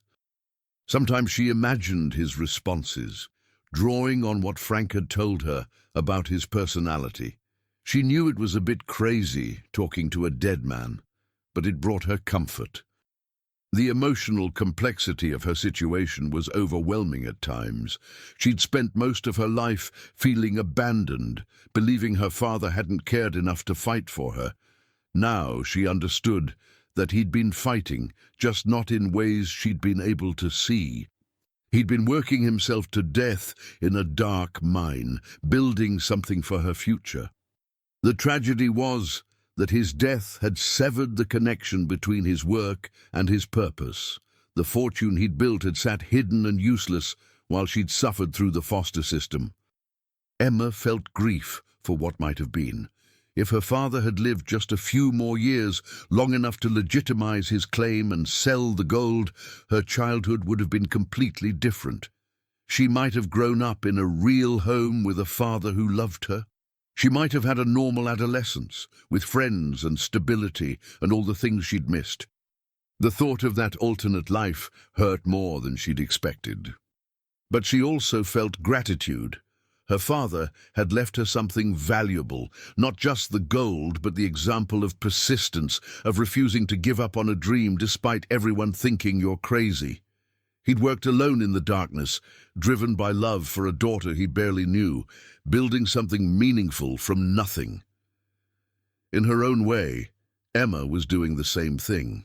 Sometimes she imagined his responses, drawing on what Frank had told her about his personality. She knew it was a bit crazy talking to a dead man, but it brought her comfort. The emotional complexity of her situation was overwhelming at times. She'd spent most of her life feeling abandoned, believing her father hadn't cared enough to fight for her. Now she understood that he'd been fighting, just not in ways she'd been able to see. He'd been working himself to death in a dark mine, building something for her future. The tragedy was that his death had severed the connection between his work and his purpose. The fortune he'd built had sat hidden and useless while she'd suffered through the foster system. Emma felt grief for what might have been. If her father had lived just a few more years, long enough to legitimize his claim and sell the gold, her childhood would have been completely different. She might have grown up in a real home with a father who loved her. She might have had a normal adolescence, with friends and stability and all the things she'd missed. The thought of that alternate life hurt more than she'd expected. But she also felt gratitude. Her father had left her something valuable, not just the gold, but the example of persistence, of refusing to give up on a dream despite everyone thinking you're crazy. He'd worked alone in the darkness, driven by love for a daughter he barely knew, building something meaningful from nothing. In her own way, Emma was doing the same thing.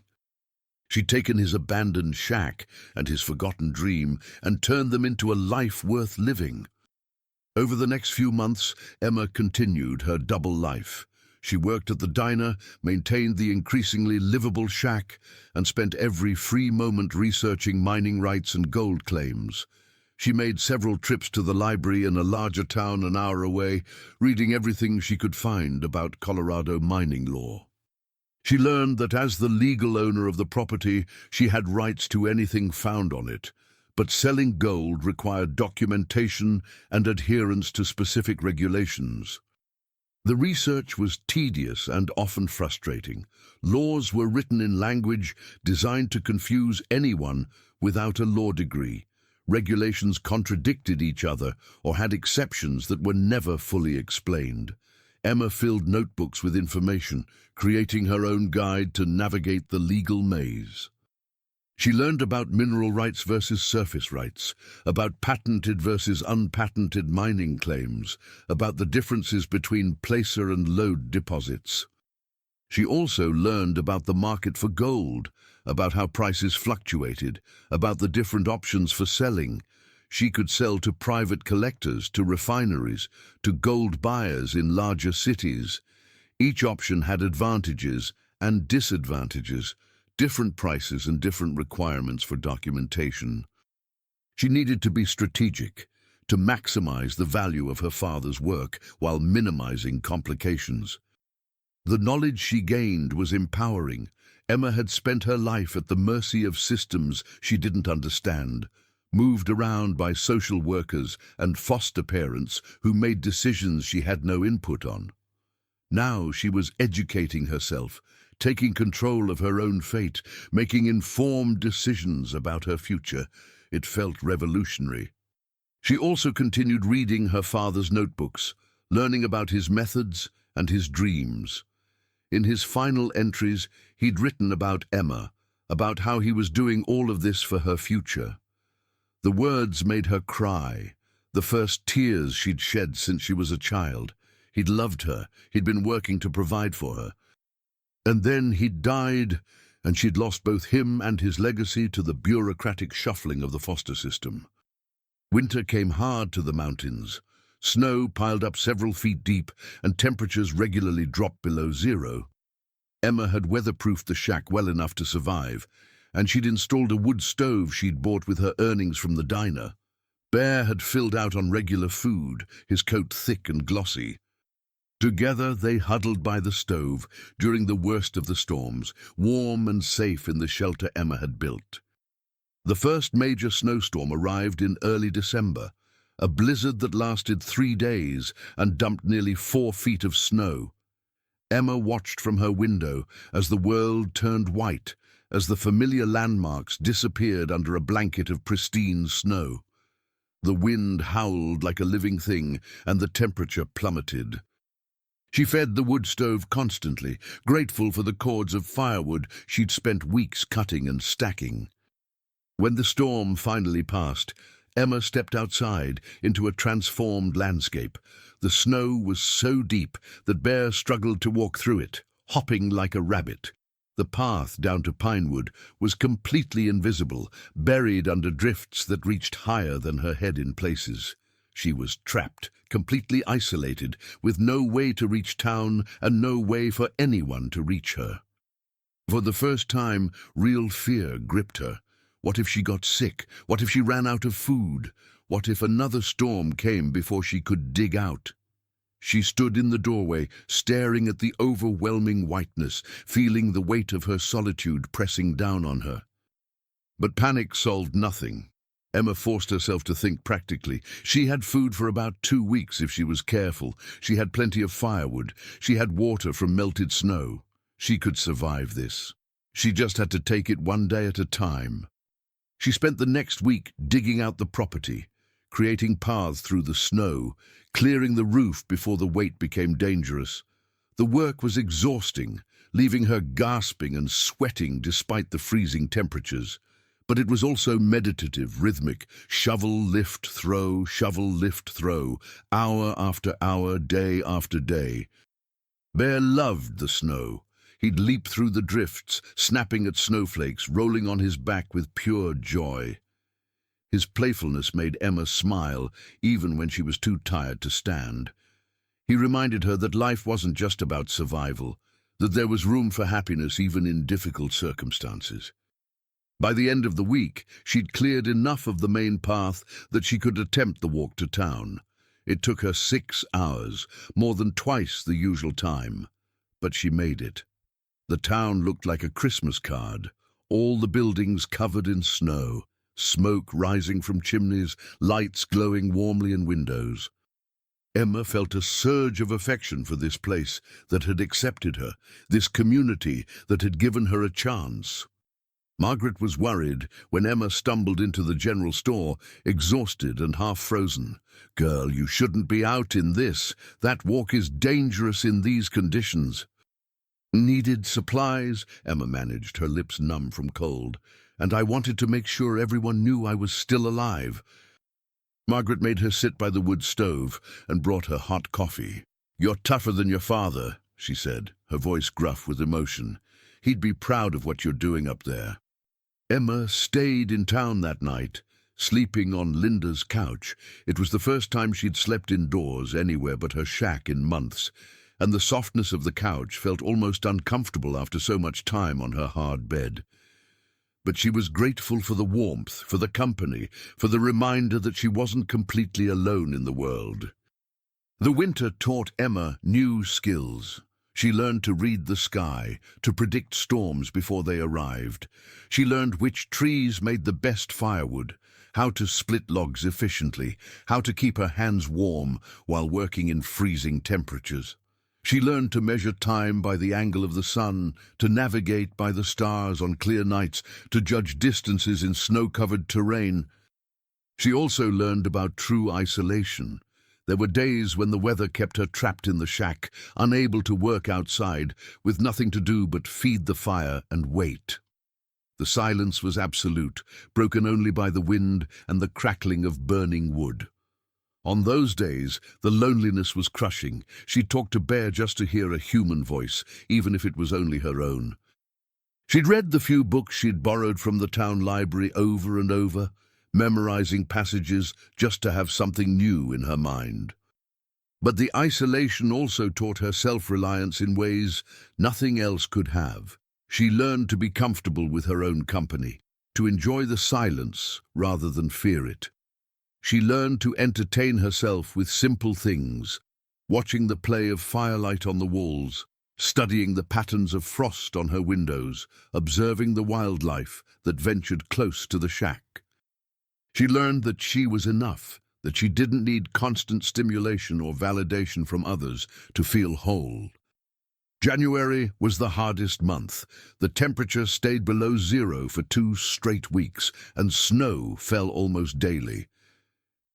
She'd taken his abandoned shack and his forgotten dream and turned them into a life worth living. Over the next few months, Emma continued her double life. She worked at the diner, maintained the increasingly livable shack, and spent every free moment researching mining rights and gold claims. She made several trips to the library in a larger town an hour away, reading everything she could find about Colorado mining law. She learned that as the legal owner of the property, she had rights to anything found on it, but selling gold required documentation and adherence to specific regulations. The research was tedious and often frustrating. Laws were written in language designed to confuse anyone without a law degree. Regulations contradicted each other or had exceptions that were never fully explained. Emma filled notebooks with information, creating her own guide to navigate the legal maze. She learned about mineral rights versus surface rights, about patented versus unpatented mining claims, about the differences between placer and lode deposits. She also learned about the market for gold, about how prices fluctuated, about the different options for selling. She could sell to private collectors, to refineries, to gold buyers in larger cities. Each option had advantages and disadvantages, different prices and different requirements for documentation. She needed to be strategic, to maximize the value of her father's work while minimizing complications. The knowledge she gained was empowering. Emma had spent her life at the mercy of systems she didn't understand, moved around by social workers and foster parents who made decisions she had no input on. Now she was educating herself, taking control of her own fate, making informed decisions about her future. It felt revolutionary. She also continued reading her father's notebooks, learning about his methods and his dreams. In his final entries, he'd written about Emma, about how he was doing all of this for her future. The words made her cry, the first tears she'd shed since she was a child. He'd loved her, he'd been working to provide for her. And then he'd died, and she'd lost both him and his legacy to the bureaucratic shuffling of the foster system. Winter came hard to the mountains. Snow piled up several feet deep, and temperatures regularly dropped below zero. Emma had weatherproofed the shack well enough to survive, and she'd installed a wood stove she'd bought with her earnings from the diner. Bear had filled out on regular food, his coat thick and glossy. Together they huddled by the stove during the worst of the storms, warm and safe in the shelter Emma had built. The first major snowstorm arrived in early December, a blizzard that lasted 3 days and dumped nearly 4 feet of snow. Emma watched from her window as the world turned white, as the familiar landmarks disappeared under a blanket of pristine snow. The wind howled like a living thing, and the temperature plummeted. She fed the wood stove constantly, grateful for the cords of firewood she'd spent weeks cutting and stacking. When the storm finally passed, Emma stepped outside into a transformed landscape. The snow was so deep that Bear struggled to walk through it, hopping like a rabbit. The path down to Pinewood was completely invisible, buried under drifts that reached higher than her head in places. She was trapped, completely isolated, with no way to reach town and no way for anyone to reach her. For the first time, real fear gripped her. What if she got sick? What if she ran out of food? What if another storm came before she could dig out? She stood in the doorway, staring at the overwhelming whiteness, feeling the weight of her solitude pressing down on her. But panic solved nothing. Emma forced herself to think practically. She had food for about 2 weeks if she was careful. She had plenty of firewood. She had water from melted snow. She could survive this. She just had to take it one day at a time. She spent the next week digging out the property, creating paths through the snow, clearing the roof before the weight became dangerous. The work was exhausting, leaving her gasping and sweating despite the freezing temperatures. But it was also meditative, rhythmic, shovel, lift, throw, hour after hour, day after day. Bear loved the snow. He'd leap through the drifts, snapping at snowflakes, rolling on his back with pure joy. His playfulness made Emma smile, even when she was too tired to stand. He reminded her that life wasn't just about survival, that there was room for happiness even in difficult circumstances. By the end of the week, she'd cleared enough of the main path that she could attempt the walk to town. It took her 6 hours, more than twice the usual time, but she made it. The town looked like a Christmas card, all the buildings covered in snow, smoke rising from chimneys, lights glowing warmly in windows. Emma felt a surge of affection for this place that had accepted her, this community that had given her a chance. Margaret was worried when Emma stumbled into the general store, exhausted and half-frozen. "Girl, you shouldn't be out in this. That walk is dangerous in these conditions." "Needed supplies," Emma managed, her lips numb from cold. "And I wanted to make sure everyone knew I was still alive." Margaret made her sit by the wood stove and brought her hot coffee. "You're tougher than your father," she said, her voice gruff with emotion. "He'd be proud of what you're doing up there." Emma stayed in town that night, sleeping on Linda's couch. It was the first time she'd slept indoors anywhere but her shack in months, and the softness of the couch felt almost uncomfortable after so much time on her hard bed. But she was grateful for the warmth, for the company, for the reminder that she wasn't completely alone in the world. The winter taught Emma new skills. She learned to read the sky, to predict storms before they arrived. She learned which trees made the best firewood, how to split logs efficiently, how to keep her hands warm while working in freezing temperatures. She learned to measure time by the angle of the sun, to navigate by the stars on clear nights, to judge distances in snow-covered terrain. She also learned about true isolation. There were days when the weather kept her trapped in the shack, unable to work outside, with nothing to do but feed the fire and wait. The silence was absolute, broken only by the wind and the crackling of burning wood. On those days, the loneliness was crushing. She talked to Bear just to hear a human voice, even if it was only her own. She'd read the few books she'd borrowed from the town library over and over, memorizing passages just to have something new in her mind. But the isolation also taught her self-reliance in ways nothing else could have. She learned to be comfortable with her own company, to enjoy the silence rather than fear it. She learned to entertain herself with simple things, watching the play of firelight on the walls, studying the patterns of frost on her windows, observing the wildlife that ventured close to the shack. She learned that she was enough, that she didn't need constant stimulation or validation from others to feel whole. January was the hardest month. The temperature stayed below zero for 2 straight weeks, and snow fell almost daily.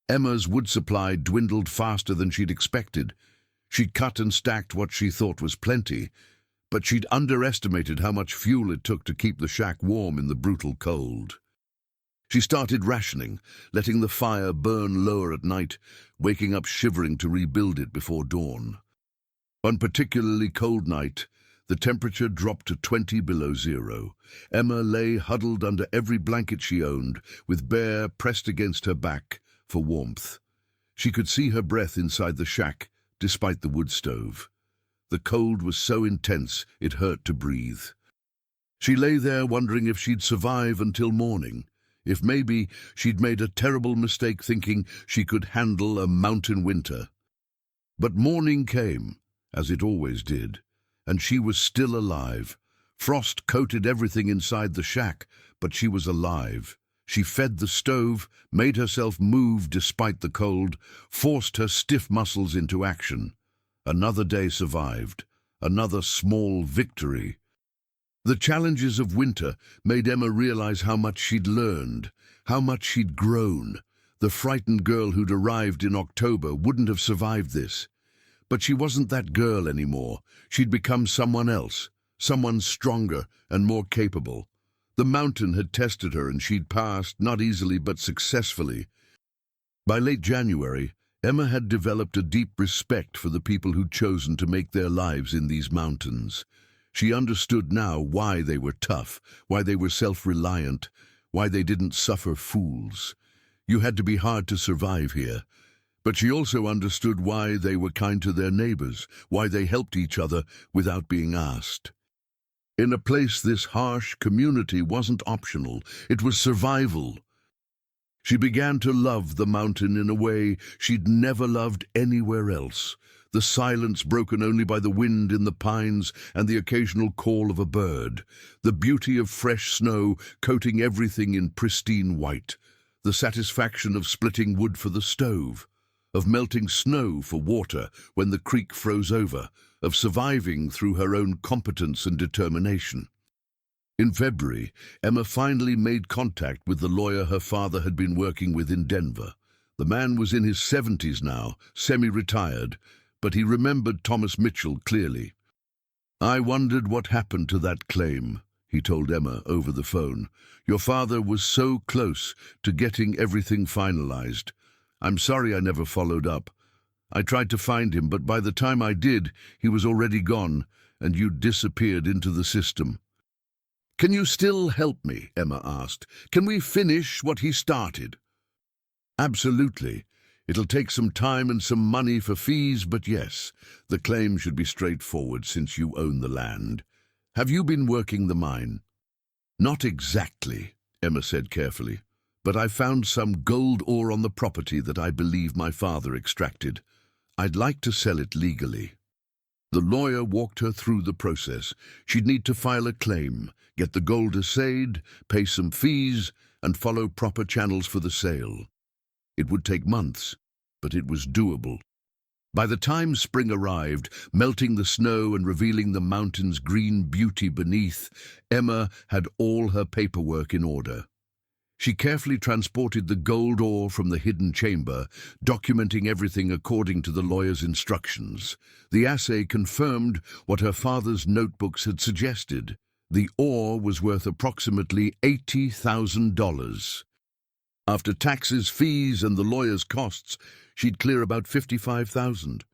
Emma's wood supply dwindled faster than she'd expected. She'd cut and stacked what she thought was plenty, but she'd underestimated how much fuel it took to keep the shack warm in the brutal cold. She started rationing, letting the fire burn lower at night, waking up shivering to rebuild it before dawn. One particularly cold night, the temperature dropped to 20 below zero. Emma lay huddled under every blanket she owned, with Bear pressed against her back for warmth. She could see her breath inside the shack, despite the wood stove. The cold was so intense it hurt to breathe. She lay there wondering if she'd survive until morning, if maybe she'd made a terrible mistake thinking she could handle a mountain winter. But morning came, as it always did, and she was still alive. Frost coated everything inside the shack, but she was alive. She fed the stove, made herself move despite the cold, forced her stiff muscles into action. Another day survived, another small victory. The challenges of winter made Emma realize how much she'd learned, how much she'd grown. The frightened girl who'd arrived in October wouldn't have survived this. But she wasn't that girl anymore. She'd become someone else, someone stronger and more capable. The mountain had tested her and she'd passed, not easily but successfully. By late January, Emma had developed a deep respect for the people who'd chosen to make their lives in these mountains. She understood now why they were tough, why they were self-reliant, why they didn't suffer fools. You had to be hard to survive here. But she also understood why they were kind to their neighbors, why they helped each other without being asked. In a place this harsh, community wasn't optional, it was survival. She began to love the mountain in a way she'd never loved anywhere else, the silence broken only by the wind in the pines and the occasional call of a bird, the beauty of fresh snow coating everything in pristine white, the satisfaction of splitting wood for the stove, of melting snow for water when the creek froze over, of surviving through her own competence and determination. In February, Emma finally made contact with the lawyer her father had been working with in Denver. The man was in his 70s now, semi-retired, but he remembered Thomas Mitchell clearly. "I wondered what happened to that claim," he told Emma over the phone. "Your father was so close to getting everything finalized. I'm sorry I never followed up. I tried to find him, but by the time I did, he was already gone, and you'd disappeared into the system." "Can you still help me?" Emma asked. "Can we finish what he started?" "Absolutely. It'll take some time and some money for fees, but yes, the claim should be straightforward since you own the land. Have you been working the mine?" "Not exactly," Emma said carefully. "But I found some gold ore on the property that I believe my father extracted. I'd like to sell it legally." The lawyer walked her through the process. She'd need to file a claim, get the gold assayed, pay some fees, and follow proper channels for the sale. It would take months, but it was doable. By the time spring arrived, melting the snow and revealing the mountain's green beauty beneath, Emma had all her paperwork in order. She carefully transported the gold ore from the hidden chamber, documenting everything according to the lawyer's instructions. The assay confirmed what her father's notebooks had suggested. The ore was worth approximately $80,000. After taxes, fees, and the lawyer's costs, she'd clear about $55,000.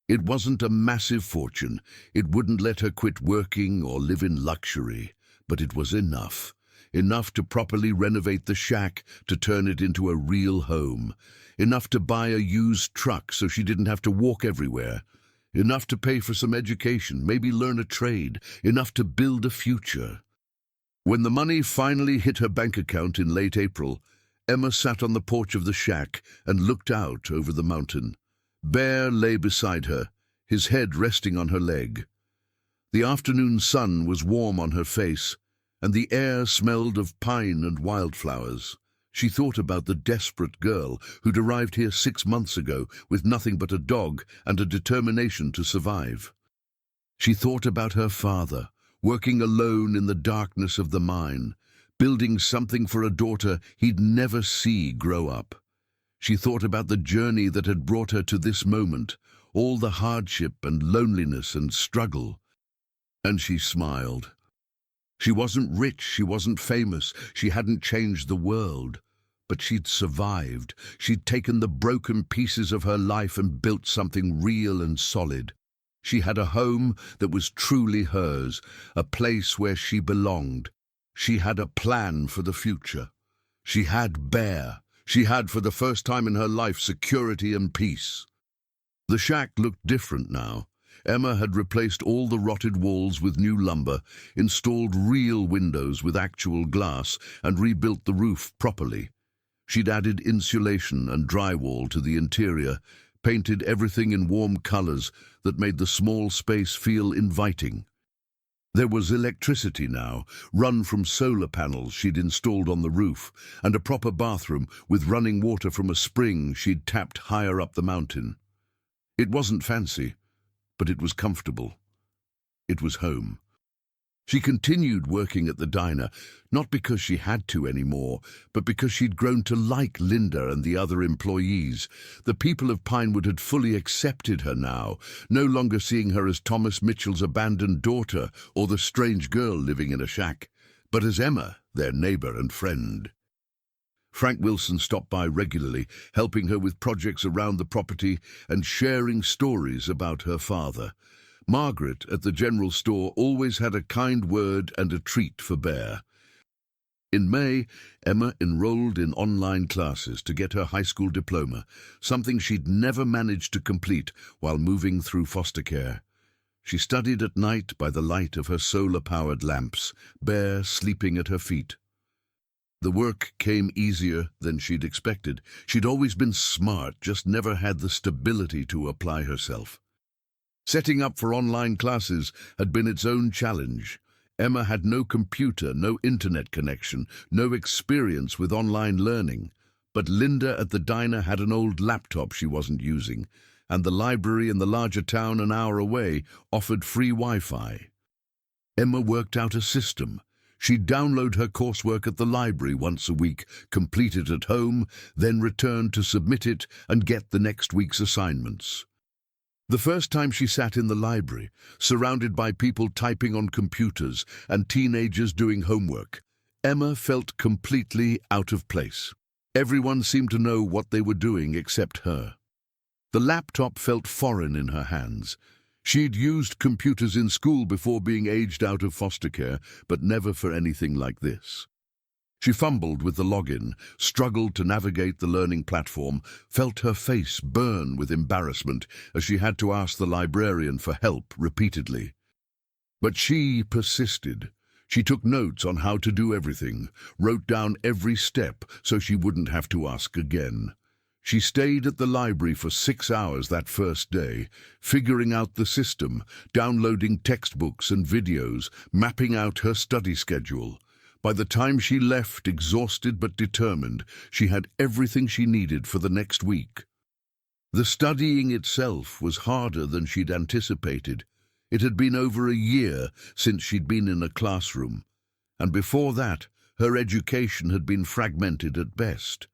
It wasn't a massive fortune. It wouldn't let her quit working or live in luxury, but it was enough. Enough to properly renovate the shack, to turn it into a real home. Enough to buy a used truck so she didn't have to walk everywhere. Enough to pay for some education, maybe learn a trade. Enough to build a future. When the money finally hit her bank account in late April, Emma sat on the porch of the shack and looked out over the mountain. Bear lay beside her, his head resting on her leg. The afternoon sun was warm on her face, and the air smelled of pine and wildflowers. She thought about the desperate girl who'd arrived here 6 months ago with nothing but a dog and a determination to survive. She thought about her father, working alone in the darkness of the mine, building something for a daughter he'd never see grow up. She thought about the journey that had brought her to this moment, all the hardship and loneliness and struggle. And she smiled. She wasn't rich, she wasn't famous, she hadn't changed the world. But she'd survived. She'd taken the broken pieces of her life and built something real and solid. She had a home that was truly hers, a place where she belonged. She had a plan for the future. She had Bear. She had, for the first time in her life, security and peace. The shack looked different now. Emma had replaced all the rotted walls with new lumber, installed real windows with actual glass, and rebuilt the roof properly. She'd added insulation and drywall to the interior, painted everything in warm colors that made the small space feel inviting. There was electricity now, run from solar panels she'd installed on the roof, and a proper bathroom with running water from a spring she'd tapped higher up the mountain. It wasn't fancy, but it was comfortable. It was home. She continued working at the diner, not because she had to anymore, but because she'd grown to like Linda and the other employees. The people of Pinewood had fully accepted her now, no longer seeing her as Thomas Mitchell's abandoned daughter or the strange girl living in a shack, but as Emma, their neighbor and friend. Frank Wilson stopped by regularly, helping her with projects around the property and sharing stories about her father. Margaret at the general store always had a kind word and a treat for Bear. In May, Emma enrolled in online classes to get her high school diploma, something she'd never managed to complete while moving through foster care. She studied at night by the light of her solar-powered lamps, Bear sleeping at her feet. The work came easier than she'd expected. She'd always been smart, just never had the stability to apply herself. Setting up for online classes had been its own challenge. Emma had no computer, no internet connection, no experience with online learning. But Linda at the diner had an old laptop she wasn't using, and the library in the larger town an hour away offered free Wi-Fi. Emma worked out a system. She'd download her coursework at the library once a week, complete it at home, then return to submit it and get the next week's assignments. The first time she sat in the library, surrounded by people typing on computers and teenagers doing homework, Emma felt completely out of place. Everyone seemed to know what they were doing except her. The laptop felt foreign in her hands. She'd used computers in school before being aged out of foster care, but never for anything like this. She fumbled with the login, struggled to navigate the learning platform, felt her face burn with embarrassment as she had to ask the librarian for help repeatedly. But she persisted. She took notes on how to do everything, wrote down every step so she wouldn't have to ask again. She stayed at the library for 6 hours that first day, figuring out the system, downloading textbooks and videos, mapping out her study schedule. By the time she left, exhausted but determined, she had everything she needed for the next week. The studying itself was harder than she'd anticipated. It had been over a year since she'd been in a classroom, and before that, her education had been fragmented at best.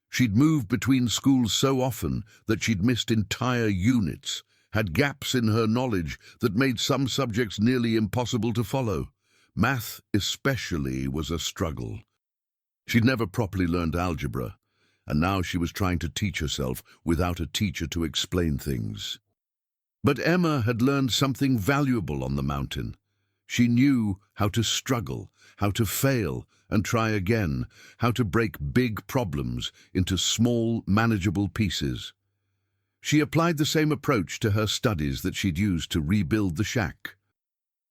She'd moved between schools so often that she'd missed entire units, had gaps in her knowledge that made some subjects nearly impossible to follow. Math especially was a struggle. She'd never properly learned algebra, and now she was trying to teach herself without a teacher to explain things. But Emma had learned something valuable on the mountain. She knew how to struggle, how to fail and try again, how to break big problems into small, manageable pieces. She applied the same approach to her studies that she'd used to rebuild the shack.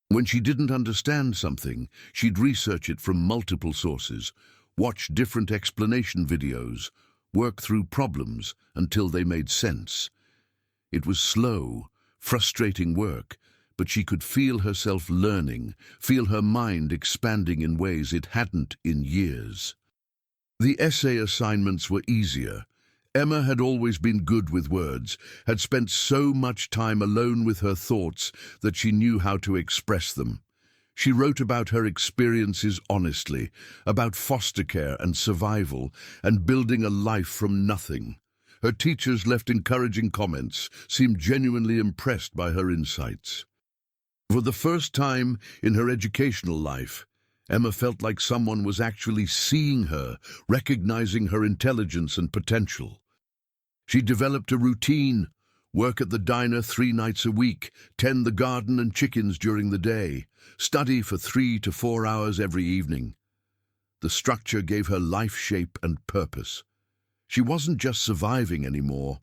When she didn't understand something, she'd research it from multiple sources, watch different explanation videos, work through problems until they made sense. It was slow, frustrating work, but she could feel herself learning, feel her mind expanding in ways it hadn't in years. The essay assignments were easier. Emma had always been good with words, had spent so much time alone with her thoughts that she knew how to express them. She wrote about her experiences honestly, about foster care and survival, and building a life from nothing. Her teachers left encouraging comments, seemed genuinely impressed by her insights. For the first time in her educational life, Emma felt like someone was actually seeing her, recognizing her intelligence and potential. She developed a routine: work at the diner 3 nights a week, tend the garden and chickens during the day, study for 3 to 4 hours every evening. The structure gave her life shape and purpose. She wasn't just surviving anymore.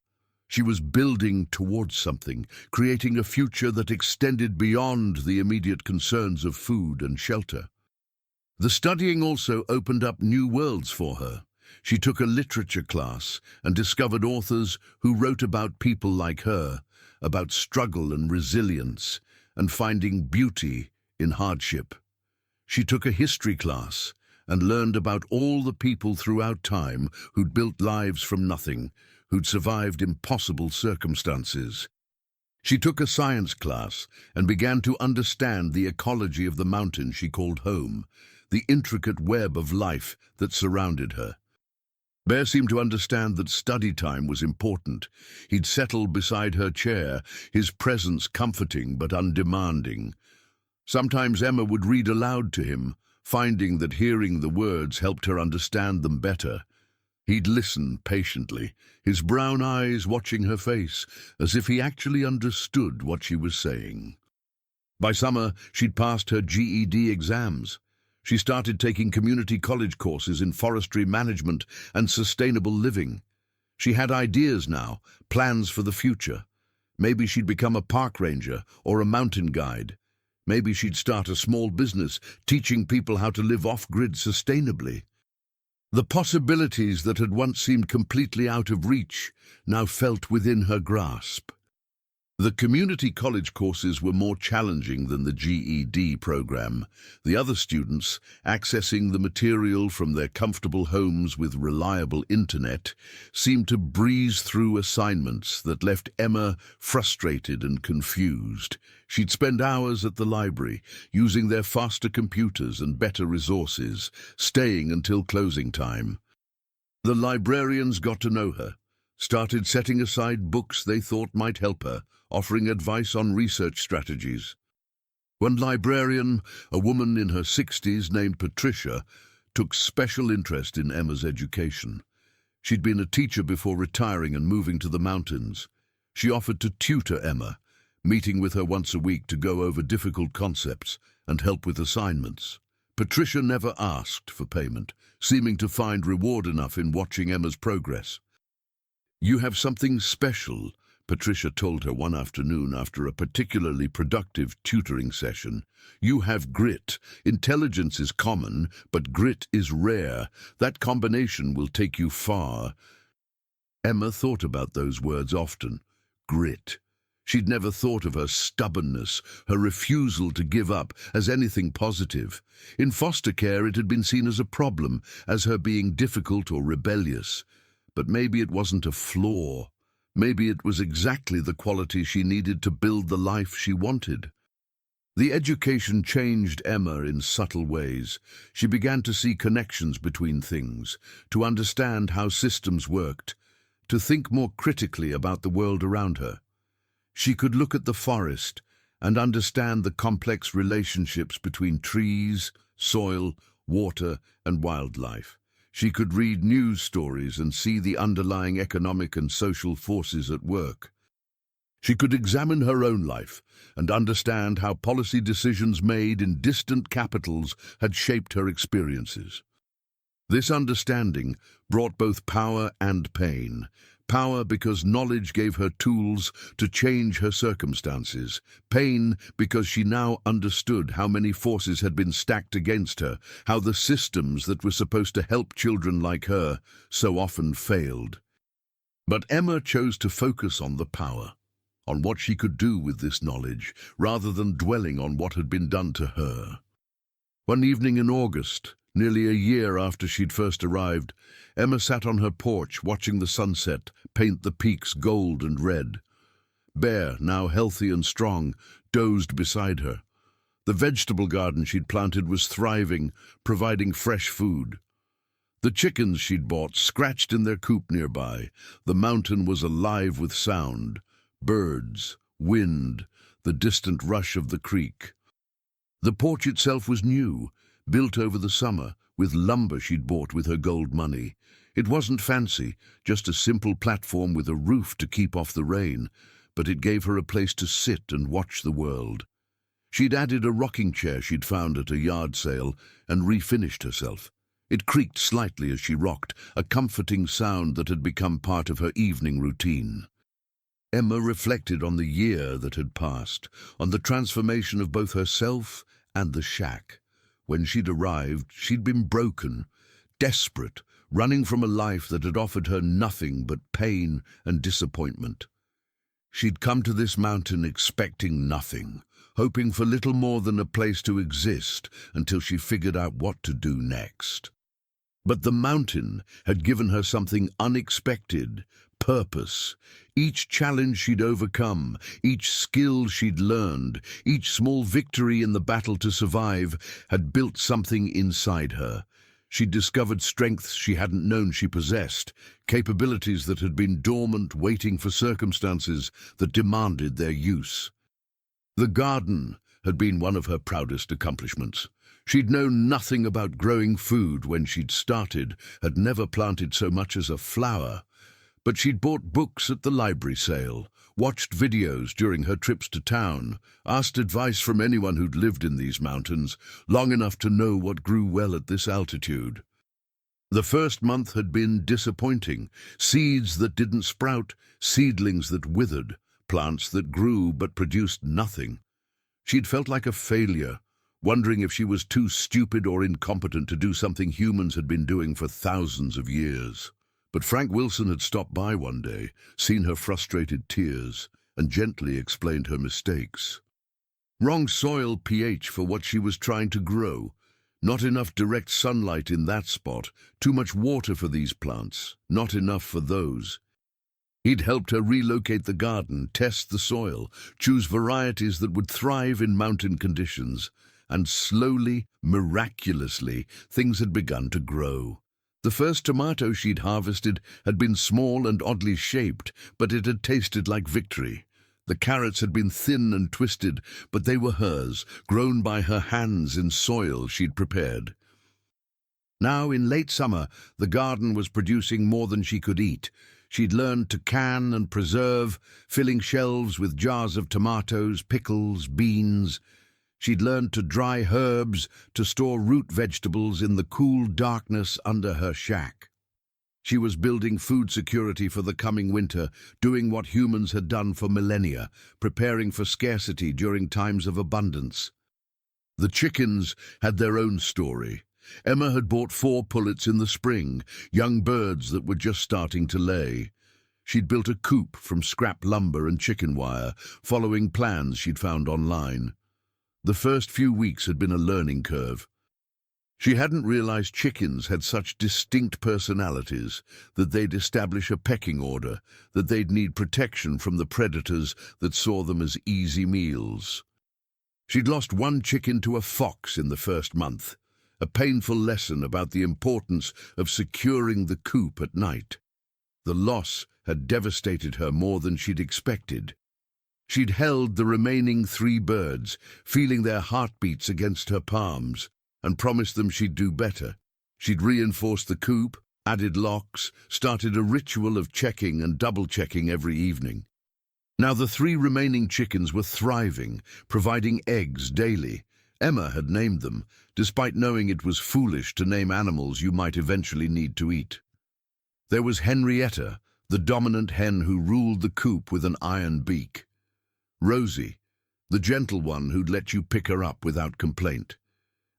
She was building towards something, creating a future that extended beyond the immediate concerns of food and shelter. The studying also opened up new worlds for her. She took a literature class and discovered authors who wrote about people like her, about struggle and resilience, and finding beauty in hardship. She took a history class and learned about all the people throughout time who'd built lives from nothing, who'd survived impossible circumstances. She took a science class and began to understand the ecology of the mountain she called home, the intricate web of life that surrounded her. Bear seemed to understand that study time was important. He'd settle beside her chair, his presence comforting but undemanding. Sometimes Emma would read aloud to him, finding that hearing the words helped her understand them better. He'd listen patiently, his brown eyes watching her face, as if he actually understood what she was saying. By summer, she'd passed her GED exams. She started taking community college courses in forestry management and sustainable living. She had ideas now, plans for the future. Maybe she'd become a park ranger or a mountain guide. Maybe she'd start a small business, teaching people how to live off-grid sustainably. The possibilities that had once seemed completely out of reach now felt within her grasp. The community college courses were more challenging than the GED program. The other students, accessing the material from their comfortable homes with reliable internet, seemed to breeze through assignments that left Emma frustrated and confused. She'd spend hours at the library, using their faster computers and better resources, staying until closing time. The librarians got to know her, started setting aside books they thought might help her, offering advice on research strategies. One librarian, a woman in her 60s named Patricia, took special interest in Emma's education. She'd been a teacher before retiring and moving to the mountains. She offered to tutor Emma, meeting with her once a week to go over difficult concepts and help with assignments. Patricia never asked for payment, seeming to find reward enough in watching Emma's progress. "You have something special," Patricia told her one afternoon after a particularly productive tutoring session. "You have grit. Intelligence is common, but grit is rare. That combination will take you far." Emma thought about those words often. Grit. She'd never thought of her stubbornness, her refusal to give up, as anything positive. In foster care, it had been seen as a problem, as her being difficult or rebellious. But maybe it wasn't a flaw. Maybe it was exactly the quality she needed to build the life she wanted. The education changed Emma in subtle ways. She began to see connections between things, to understand how systems worked, to think more critically about the world around her. She could look at the forest and understand the complex relationships between trees, soil, water, and wildlife. She could read news stories and see the underlying economic and social forces at work. She could examine her own life and understand how policy decisions made in distant capitals had shaped her experiences. This understanding brought both power and pain. Power because knowledge gave her tools to change her circumstances. Pain because she now understood how many forces had been stacked against her, how the systems that were supposed to help children like her so often failed. But Emma chose to focus on the power, on what she could do with this knowledge, rather than dwelling on what had been done to her. One evening in August, nearly a year after she'd first arrived, Emma sat on her porch watching the sunset paint the peaks gold and red. Bear, now healthy and strong, dozed beside her. The vegetable garden she'd planted was thriving, providing fresh food. The chickens she'd bought scratched in their coop nearby. The mountain was alive with sound, birds, wind, the distant rush of the creek. The porch itself was new, built over the summer, with lumber she'd bought with her gold money. It wasn't fancy, just a simple platform with a roof to keep off the rain, but it gave her a place to sit and watch the world. She'd added a rocking chair she'd found at a yard sale and refinished herself. It creaked slightly as she rocked, a comforting sound that had become part of her evening routine. Emma reflected on the year that had passed, on the transformation of both herself and the shack. When she'd arrived, she'd been broken, desperate, running from a life that had offered her nothing but pain and disappointment. She'd come to this mountain expecting nothing, hoping for little more than a place to exist until she figured out what to do next. But the mountain had given her something unexpected, purpose. Each challenge she'd overcome, each skill she'd learned, each small victory in the battle to survive had built something inside her. She'd discovered strengths she hadn't known she possessed, capabilities that had been dormant, waiting for circumstances that demanded their use. The garden had been one of her proudest accomplishments. She'd known nothing about growing food when she'd started, had never planted so much as a flower. But she'd bought books at the library sale, watched videos during her trips to town, asked advice from anyone who'd lived in these mountains, long enough to know what grew well at this altitude. The first month had been disappointing. Seeds that didn't sprout, seedlings that withered, plants that grew but produced nothing. She'd felt like a failure, wondering if she was too stupid or incompetent to do something humans had been doing for thousands of years. But Frank Wilson had stopped by one day, seen her frustrated tears, and gently explained her mistakes. Wrong soil pH for what she was trying to grow, not enough direct sunlight in that spot, too much water for these plants, not enough for those. He'd helped her relocate the garden, test the soil, choose varieties that would thrive in mountain conditions, and slowly, miraculously, things had begun to grow. The first tomato she'd harvested had been small and oddly shaped, but it had tasted like victory. The carrots had been thin and twisted, but they were hers, grown by her hands in soil she'd prepared. Now, in late summer, the garden was producing more than she could eat. She'd learned to can and preserve, filling shelves with jars of tomatoes, pickles, beans. She'd learned to dry herbs, to store root vegetables in the cool darkness under her shack. She was building food security for the coming winter, doing what humans had done for millennia, preparing for scarcity during times of abundance. The chickens had their own story. Emma had bought 4 pullets in the spring, young birds that were just starting to lay. She'd built a coop from scrap lumber and chicken wire, following plans she'd found online. The first few weeks had been a learning curve. She hadn't realized chickens had such distinct personalities, that they'd establish a pecking order, that they'd need protection from the predators that saw them as easy meals. She'd lost 1 chicken to a fox in the first month, a painful lesson about the importance of securing the coop at night. The loss had devastated her more than she'd expected. She'd held the remaining 3 birds, feeling their heartbeats against her palms, and promised them she'd do better. She'd reinforced the coop, added locks, started a ritual of checking and double-checking every evening. Now the 3 remaining chickens were thriving, providing eggs daily. Emma had named them, despite knowing it was foolish to name animals you might eventually need to eat. There was Henrietta, the dominant hen who ruled the coop with an iron beak. Rosie, the gentle one who'd let you pick her up without complaint.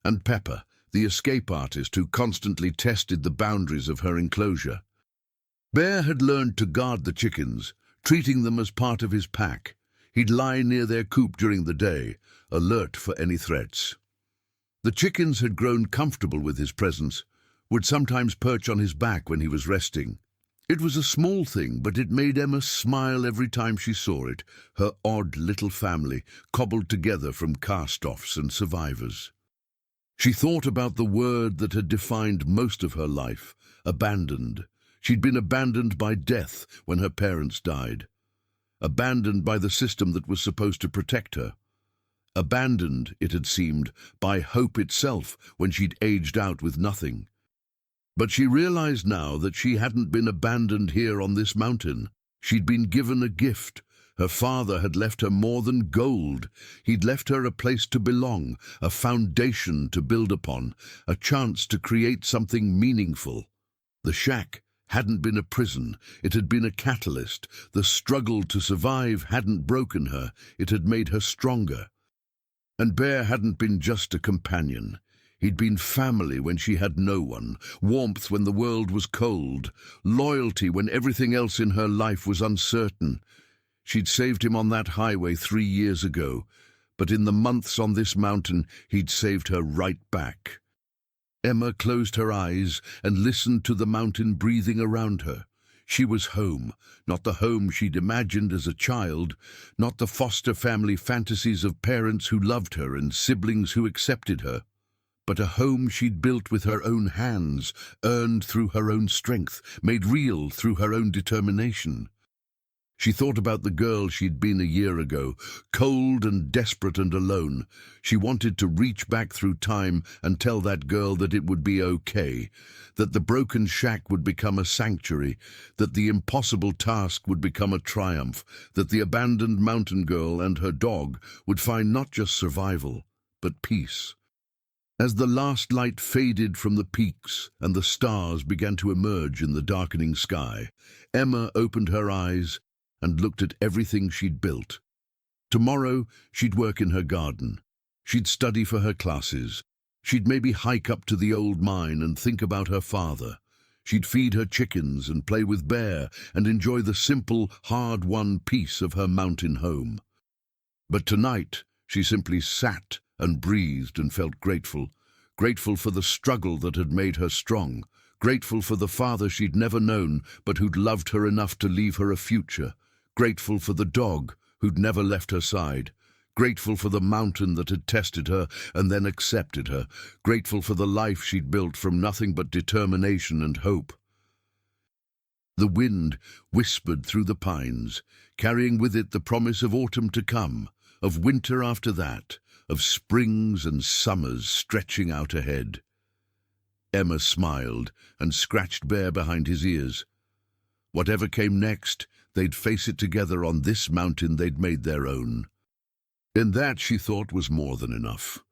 And Pepper, the escape artist who constantly tested the boundaries of her enclosure. Bear had learned to guard the chickens, treating them as part of his pack. He'd lie near their coop during the day, alert for any threats. The chickens had grown comfortable with his presence, would sometimes perch on his back when he was resting. It was a small thing, but it made Emma smile every time she saw it, her odd little family, cobbled together from cast-offs and survivors. She thought about the word that had defined most of her life, abandoned. She'd been abandoned by death when her parents died. Abandoned by the system that was supposed to protect her. Abandoned, it had seemed, by hope itself when she'd aged out with nothing. But she realized now that she hadn't been abandoned here on this mountain. She'd been given a gift. Her father had left her more than gold. He'd left her a place to belong, a foundation to build upon, a chance to create something meaningful. The shack hadn't been a prison. It had been a catalyst. The struggle to survive hadn't broken her. It had made her stronger. And Bear hadn't been just a companion. He'd been family when she had no one, warmth when the world was cold, loyalty when everything else in her life was uncertain. She'd saved him on that highway 3 years ago, but in the months on this mountain, he'd saved her right back. Emma closed her eyes and listened to the mountain breathing around her. She was home, not the home she'd imagined as a child, not the foster family fantasies of parents who loved her and siblings who accepted her, but a home she'd built with her own hands, earned through her own strength, made real through her own determination. She thought about the girl she'd been a year ago, cold and desperate and alone. She wanted to reach back through time and tell that girl that it would be okay, that the broken shack would become a sanctuary, that the impossible task would become a triumph, that the abandoned mountain girl and her dog would find not just survival, but peace. As the last light faded from the peaks and the stars began to emerge in the darkening sky, Emma opened her eyes and looked at everything she'd built. Tomorrow, she'd work in her garden. She'd study for her classes. She'd maybe hike up to the old mine and think about her father. She'd feed her chickens and play with Bear and enjoy the simple, hard-won peace of her mountain home. But tonight, she simply sat and breathed and felt grateful. Grateful for the struggle that had made her strong. Grateful for the father she'd never known, but who'd loved her enough to leave her a future. Grateful for the dog, who'd never left her side. Grateful for the mountain that had tested her and then accepted her. Grateful for the life she'd built from nothing but determination and hope. The wind whispered through the pines, carrying with it the promise of autumn to come, of winter after that, of springs and summers stretching out ahead. Emma smiled and scratched Bear behind his ears. Whatever came next, they'd face it together on this mountain they'd made their own. And that, she thought, was more than enough.